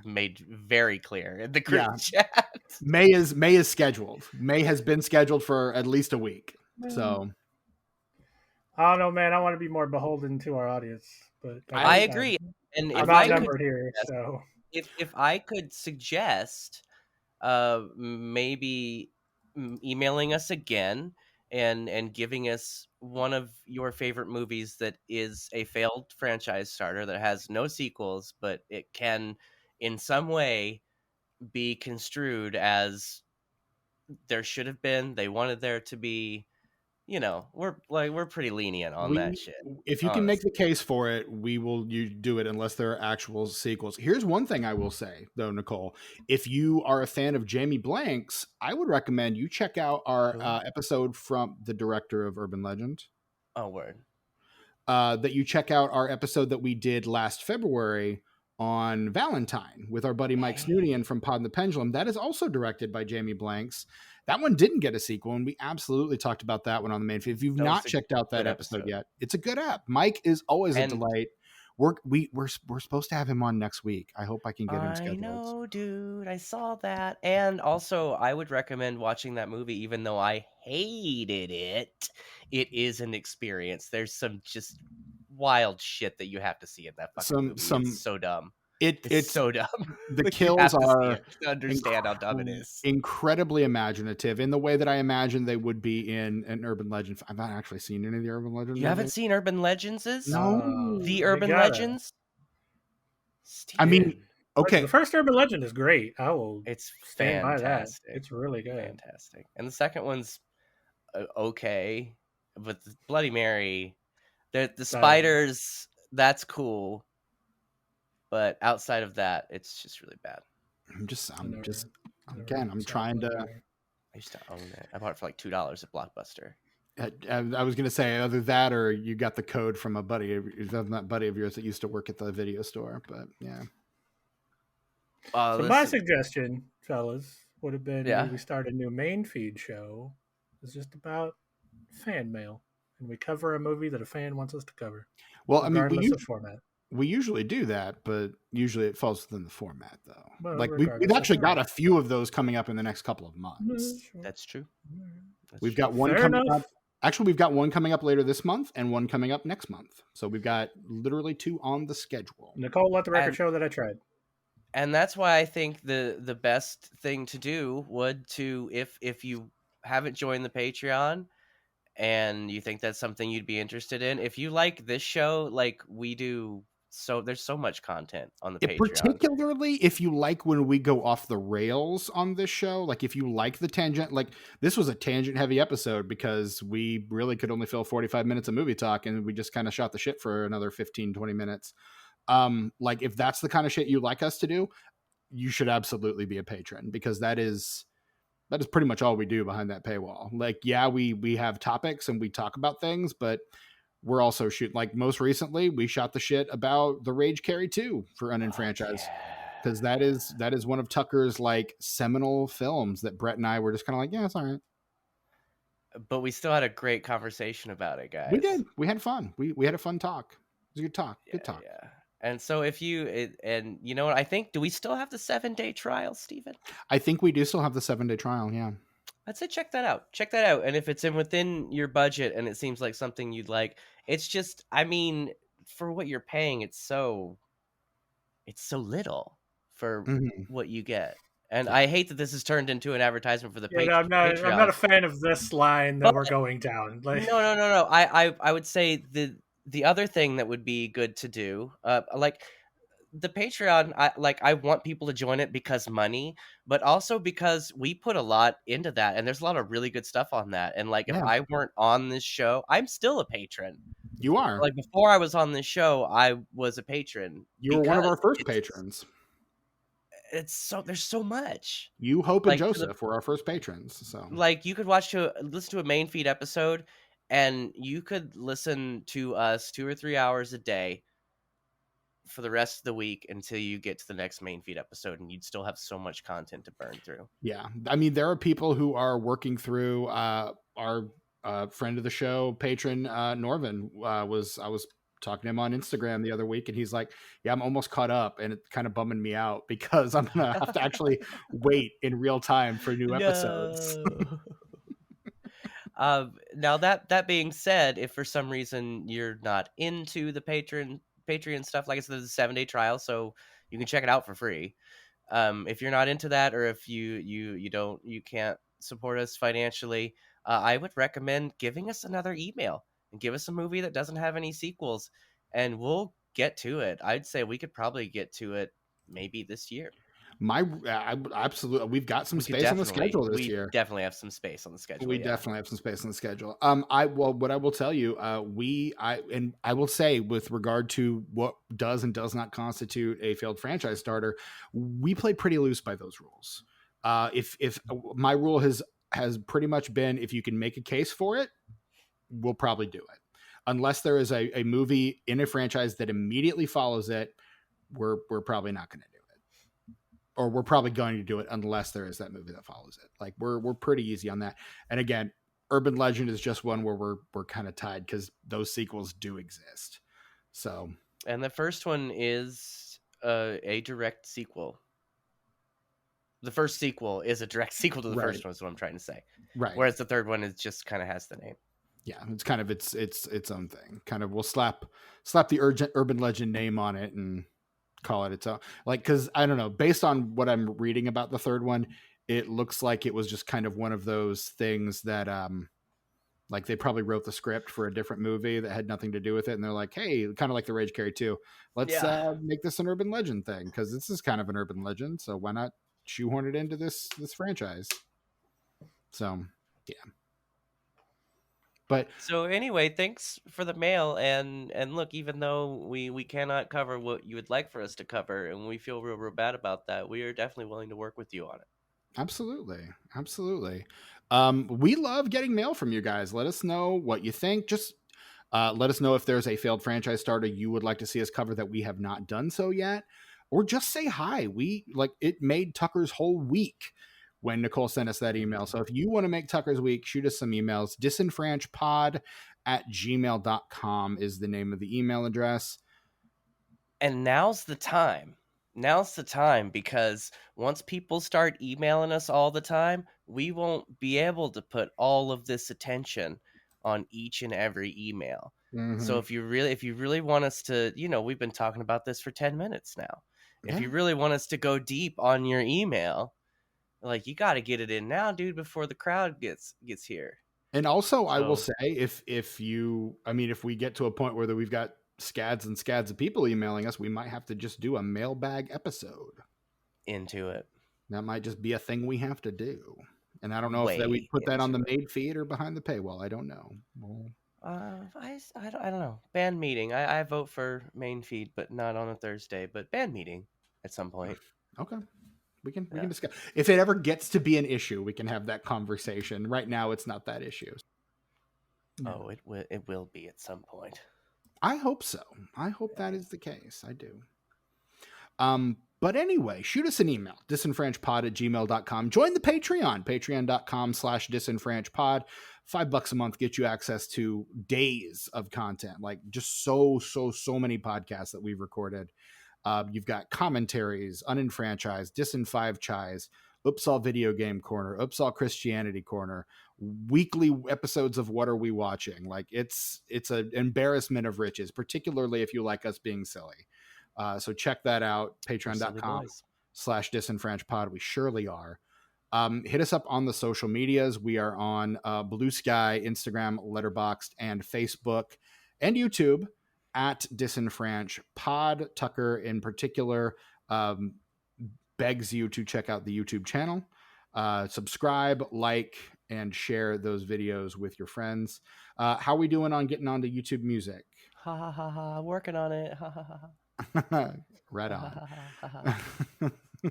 made very clear in the group chat. May is scheduled. May has been scheduled for at least a week. So I don't know, man. I want to be more beholden to our audience, but I agree. And I'm outnumbered here, so if I could suggest, maybe emailing us again and giving us one of your favorite movies that is a failed franchise starter that has no sequels, but it can in some way be construed as there should have been, they wanted there to be. We're pretty lenient on that shit. If you can make the case for it, you do it unless there are actual sequels. Here's one thing I will say, though, Nicole. If you are a fan of Jamie Blanks, I would recommend you check out our episode from the director of Urban Legend. Oh, word. That you check out our episode that we did last February on Valentine with our buddy Mike Snoodian from Pod and the Pendulum. That is also directed by Jamie Blanks. That one didn't get a sequel, and we absolutely talked about that one on the main feed. If you've not checked out that episode yet, it's a good app. Mike is always a delight. We're supposed to have him on next week. I hope I can get him scheduled. I know, dude. I saw that. And also, I would recommend watching that movie, even though I hated it. It is an experience. There's some just wild shit that you have to see in that fucking movie. It's so dumb. It's so dumb. The kills are to understand how dumb it is. Incredibly imaginative in the way that I imagine they would be in an Urban Legend. I've not actually seen any of the Urban Legends. You haven't seen Urban Legends? No. The Urban Legends? Steven. I mean, okay. The first Urban Legend is great. I will stand fantastic. by that. It's really good. Fantastic. And the second one's okay. But the Bloody Mary, the spiders, that's cool. But outside of that, it's just really bad. I'm trying to. I used to own it. I bought it for like $2 at Blockbuster. I was gonna say either that or you got the code from a buddy of yours that used to work at the video store. But yeah. So my suggestion, fellas, would have been we start a new main feed show. It's just about fan mail, and we cover a movie that a fan wants us to cover. Well, I mean, format. We usually do that, but usually it falls within the format, though. Well, like we've actually got a few of those coming up in the next couple of months. That's true. We've got one coming up. Actually, we've got one coming up later this month and one coming up next month. So we've got literally 2 on the schedule. Nicole, let the record show that I tried. And that's why I think the best thing to do if you haven't joined the Patreon and you think that's something you'd be interested in, if you like this show like we do there's so much content on the It, Patreon. particularly if you like when we go off the rails on this show, like if you like the tangent, like this was a tangent heavy episode because we really could only fill 45 minutes of movie talk and we just kind of shot the shit for another 15, 20 minutes. Like if that's the kind of shit you like us to do, you should absolutely be a patron, because that is pretty much all we do behind that paywall. Like, yeah, we have topics and we talk about things, but we're also shooting, like most recently we shot the shit about the Rage Carry 2 for Unenfranchised, because that is one of Tucker's like seminal films that Brett and I were just kind of like, yeah, it's all right. But we still had a great conversation about it, guys. We did. We had fun. We had a fun talk. It was a good talk. Yeah, Good talk. yeah. And so and you know what, I think, do we still have the 7-day trial, Steven? I think we do still have the 7-day trial. Yeah. I'd say check that out. Check that out. And if it's within your budget and it seems like something you'd like, it's just, I mean, for what you're paying, it's so little for what you get. And I hate that this has turned into an advertisement for the Patreon. I'm not a fan of this line that we're going down. Like, no. I would say the other thing that would be good to do, like the Patreon, I want people to join it because money, but also because we put a lot into that, and there's a lot of really good stuff on that. And like, if I weren't on this show, I'm still a patron. You are. Like, before I was on this show, I was a patron. You were one of our first patrons. There's so much. You, Hope, and Joseph were our first patrons. So like, you could listen to a main feed episode, and you could listen to us 2 or 3 hours a day for the rest of the week until you get to the next main feed episode, and you'd still have so much content to burn through. Yeah. I mean, there are people who are working through our friend of the show, patron Norvin. I was talking to him on Instagram the other week, and he's like, yeah, I'm almost caught up, and it's kind of bumming me out because I'm gonna have to actually wait in real time for new episodes. Now that being said, if for some reason you're not into the Patreon stuff, like I said, there's a 7-day trial, so you can check it out for free. If you're not into that, or if you can't support us financially, I would recommend giving us another email and give us a movie that doesn't have any sequels, and we'll get to it. I'd say we could probably get to it maybe this year. Absolutely, we've got some space on the schedule this year. We definitely have some space on the schedule. We definitely have some space on the schedule. What I will tell you, I will say, with regard to what does and does not constitute a failed franchise starter, we play pretty loose by those rules. If my rule has pretty much been, if you can make a case for it, we'll probably do it. Unless there is a movie in a franchise that immediately follows it, we're probably not going to do it. Or we're probably going to do it unless there is that movie that follows it. Like, we're pretty easy on that. And again, Urban Legend is just one where we're kind of tied because those sequels do exist. So, and the first one is a direct sequel. The first sequel is a direct sequel to the first one, is what I'm trying to say. Right. Whereas the third one is just kind of has the name. Yeah, it's kind of its own thing. Kind of, we'll slap the Urban Legend name on it and call it its own. Like, because I don't know, based on what I'm reading about the third one, it looks like it was just kind of one of those things that like they probably wrote the script for a different movie that had nothing to do with it, and they're like, hey, kind of like the Rage Carry 2, let's make this an Urban Legend thing, because this is kind of an Urban Legend, so why not shoehorn it into this franchise? So yeah. But so anyway, thanks for the mail, and look, even though we cannot cover what you would like for us to cover, and we feel real bad about that, we are definitely willing to work with you on it. Absolutely. We love getting mail from you guys. Let us know what you think. Just let us know if there's a failed franchise starter you would like to see us cover that we have not done so yet, or just say hi. It made Tucker's whole week when Nicole sent us that email. So if you want to make Tucker's week, shoot us some emails. disenfranchpod@gmail.com is the name of the email address. And now's the time, because once people start emailing us all the time, we won't be able to put all of this attention on each and every email. Mm-hmm. So if you really want us to, we've been talking about this for 10 minutes now. Yeah. If you really want us to go deep on your email, like, you got to get it in now, dude, before the crowd gets here. And also, I will say, if we get to a point where we've got scads and scads of people emailing us, we might have to just do a mailbag episode. Into it. That might just be a thing we have to do. And I don't know if we put that on the main feed or behind the paywall. I don't know. I don't know. Band meeting. I vote for main feed, but not on a Thursday. But band meeting at some point. Okay. We can discuss. If it ever gets to be an issue, we can have that conversation. Right now, it's not that issue. Oh, it will be at some point. I hope so. I hope that is the case. I do. But anyway, shoot us an email, disenfranchpod@gmail.com. Join the Patreon, patreon.com/disenfranchpod. $5 a month gets you access to days of content, like just so many podcasts that we've recorded. You've got commentaries, unenfranchised, disenfranchised, Upsal Video Game Corner, Upsal Christianity Corner, weekly episodes of What Are We Watching? Like it's an embarrassment of riches, particularly if you like us being silly. So check that out, patreon.com/disenfranchpod. We surely are. Hit us up on the social medias. We are on Blue Sky, Instagram, Letterboxd, and Facebook, and YouTube at disenfranchpod. Tucker, in particular, begs you to check out the YouTube channel. Subscribe, like, and share those videos with your friends. How are we doing on getting onto YouTube Music? Ha ha ha ha! Working on it. Ha ha ha ha. Right on.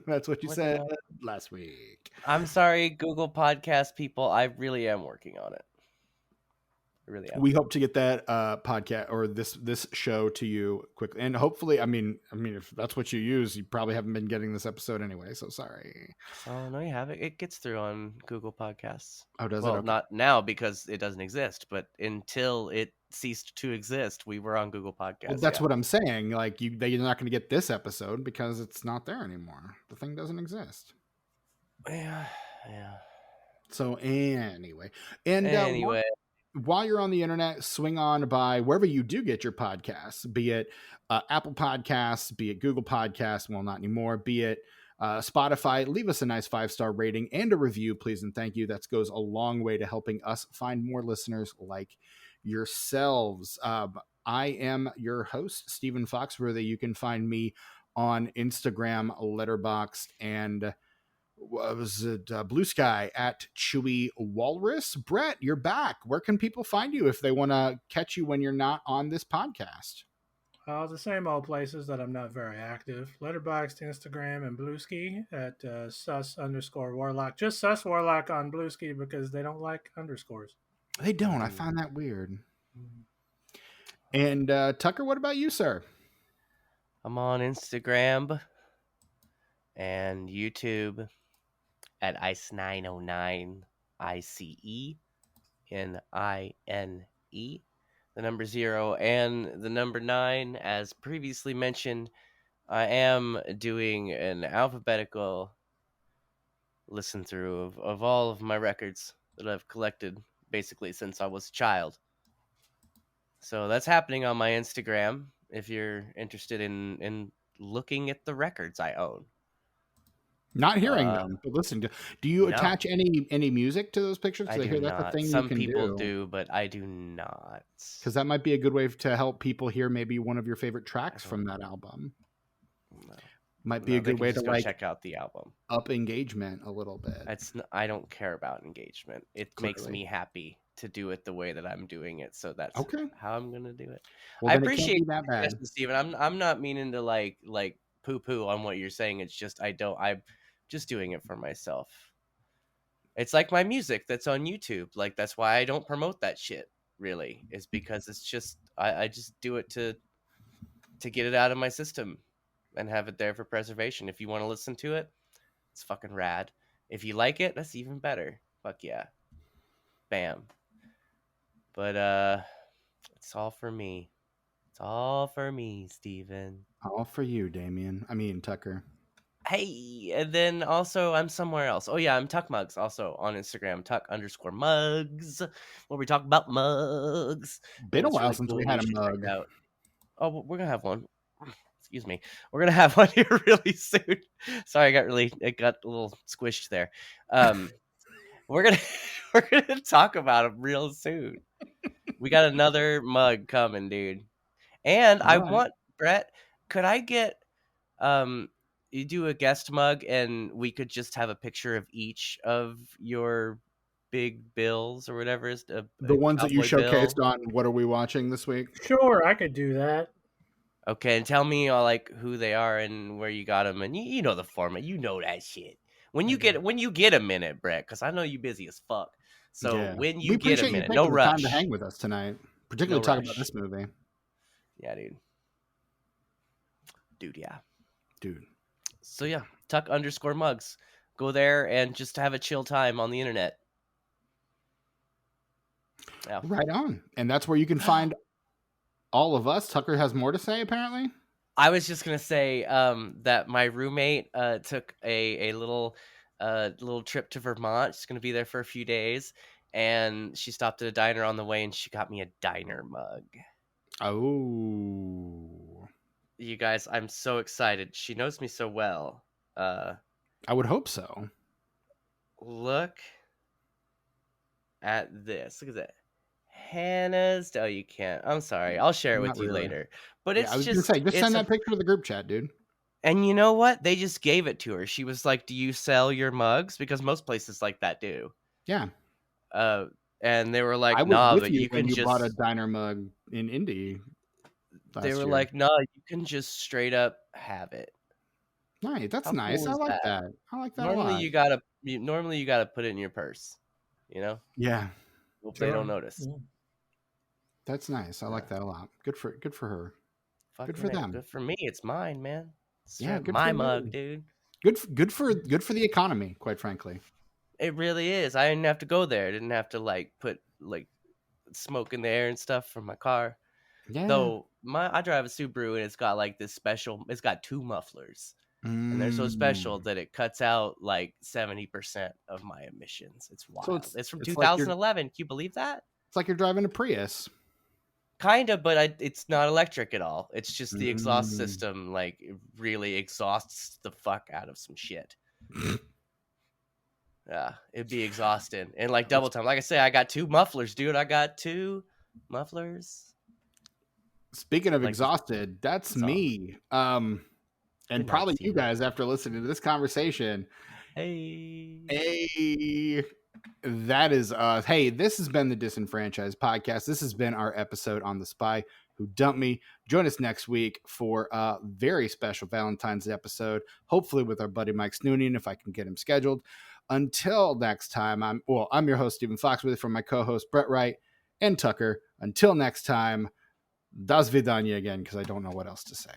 That's what you said last week. I'm sorry, Google Podcast people. I really am working on it. I really am. We hope to get that podcast or this show to you quickly, and hopefully, I mean, if that's what you use, you probably haven't been getting this episode anyway. So sorry. Oh no, you have it. It gets through on Google Podcasts. Oh, does it? Okay. Not now because it doesn't exist, but until it ceased to exist, we were on Google Podcasts. Well, that's what I'm saying. Like they're not going to get this episode because it's not there anymore. The thing doesn't exist. Yeah. So anyway, while you're on the internet, swing on by wherever you do get your podcasts, be it Apple Podcasts, be it Google Podcasts, well, not anymore, be it Spotify. Leave us a nice 5-star rating and a review, please and thank you. That goes a long way to helping us find more listeners like yourselves. I am your host, Stephen Foxworthy. You can find me on Instagram, Letterboxd, and Blue Sky at Chewy Walrus. Brett, you're back. Where can people find you if they want to catch you when you're not on this podcast? The same old places that I'm not very active. Letterboxd, Instagram, and Bluesky at sus_warlock. Just sus warlock on Bluesky because they don't like underscores. They don't. I find that weird. And Tucker, what about you, sir? I'm on Instagram and YouTube at Ice909, ICENINE, the number 0 and the number 9. As previously mentioned, I am doing an alphabetical listen through of all of my records that I've collected basically since I was a child. So that's happening on my Instagram if you're interested in looking at the records I own. Not hearing them, but listening to. Do you attach any music to those pictures? I hear that's a thing Some you can people do, but I do not. Because that might be a good way to help people hear maybe one of your favorite tracks from that album. No. Might be a good way to check out the album. Up engagement a little bit. I don't care about engagement. It makes me happy to do it the way that I'm doing it. So that's how I'm gonna do it. Well, I appreciate that, Steven. I'm not meaning to like poo-poo on what you're saying. It's just I'm just doing it for myself. It's like my music that's on YouTube. Like that's why I don't promote that shit. Really, is because it's just I just do it to get it out of my system and have it there for preservation. If you want to listen to it, it's fucking rad. If you like it, that's even better. Fuck yeah. Bam. But it's all for me. It's all for me, Steven. All for you, Damien. I mean, Tucker. Hey, and then also I'm somewhere else. Oh yeah, I'm Tuck Mugs also on Instagram, Tuck_mugs, where we talk about mugs. Been a while since we had a mug. Oh, we're gonna have one. Excuse me. We're gonna have one here really soon. Sorry, it got a little squished there. We're gonna talk about them real soon. We got another mug coming, dude. And All I right. want, Brett, could I get you do a guest mug and we could just have a picture of each of your big bills or whatever is The a ones that you cowboy bill. showcased on What Are We Watching this week? Sure, I could do that. Okay, and tell me like who they are and where you got them, and you know the format, you know that shit. When you get a minute, Brett, because I know you busy as fuck. So Yeah. when We you get a appreciate you minute, no taking the time to rush, hang with us tonight, no particularly talk about rush. this movie. Yeah, dude, yeah. Dude. So yeah, Tuck_mugs. Go there and just have a chill time on the internet. Yeah. Right on. And that's where you can find all of us. Tucker has more to say, apparently. I was just gonna say that my roommate took a little trip to Vermont. She's gonna be there for a few days, and she stopped at a diner on the way, and she got me a diner mug. Oh, You guys, I'm so excited. She knows me so well. I would hope so. Look at this. Look at that. Hannah's. Oh, you can't. I'm sorry. I'll share it Not with you really. later. But Yeah, it's I was gonna say, just it's send a. that picture to the group chat, dude. And you know what? They just gave it to her. She was like, "Do you sell your mugs?" Because most places like that do. Yeah. And they were I like, was "Nah, with but you you when can you bought a just." diner mug in Indy They last were year. like, "Nah, you can just straight up have it." Nice. That's How nice. cool I is like that? that. I like that a Normally lot. you gotta put it in your purse. You know, Yeah. hope they Sure. don't notice. Yeah. That's nice. I Yeah. like that a lot. Good for her. Good for Fucking them. good for me. It's mine, man. It's Yeah, good my for mug, you. dude. Good for the economy, quite frankly. It really is. I didn't have to go there. I didn't have to like put like smoke in the air and stuff from my car. Yeah. Though I drive a Subaru and it's got like this special. It's got 2 mufflers, and they're so special that it cuts out like 70% of my emissions. It's So wild. It's from it's like 2011. Can you believe that? it's like you're driving a Prius. Kind of, but it's not electric at all. It's just the exhaust Mm. system, like, it really exhausts the fuck out of some shit. Yeah, it'd be exhausting. And, like, double time. Like I say, I got 2 mufflers, dude. I got 2 mufflers. Speaking of Like exhausted, that's song. me. And Good probably night, you guys after listening to this conversation. Hey. That is us. Hey, this has been the Disenfranchised Podcast. This has been our episode on The Spy Who Dumped Me. Join us next week for a very special Valentine's episode, hopefully with our buddy Mike Snoonian, if I can get him scheduled. Until next time, I'm your host, Stephen Foxworthy, from my co-host, Brett Wright and Tucker. Until next time, das vidanya again, because I don't know what else to say.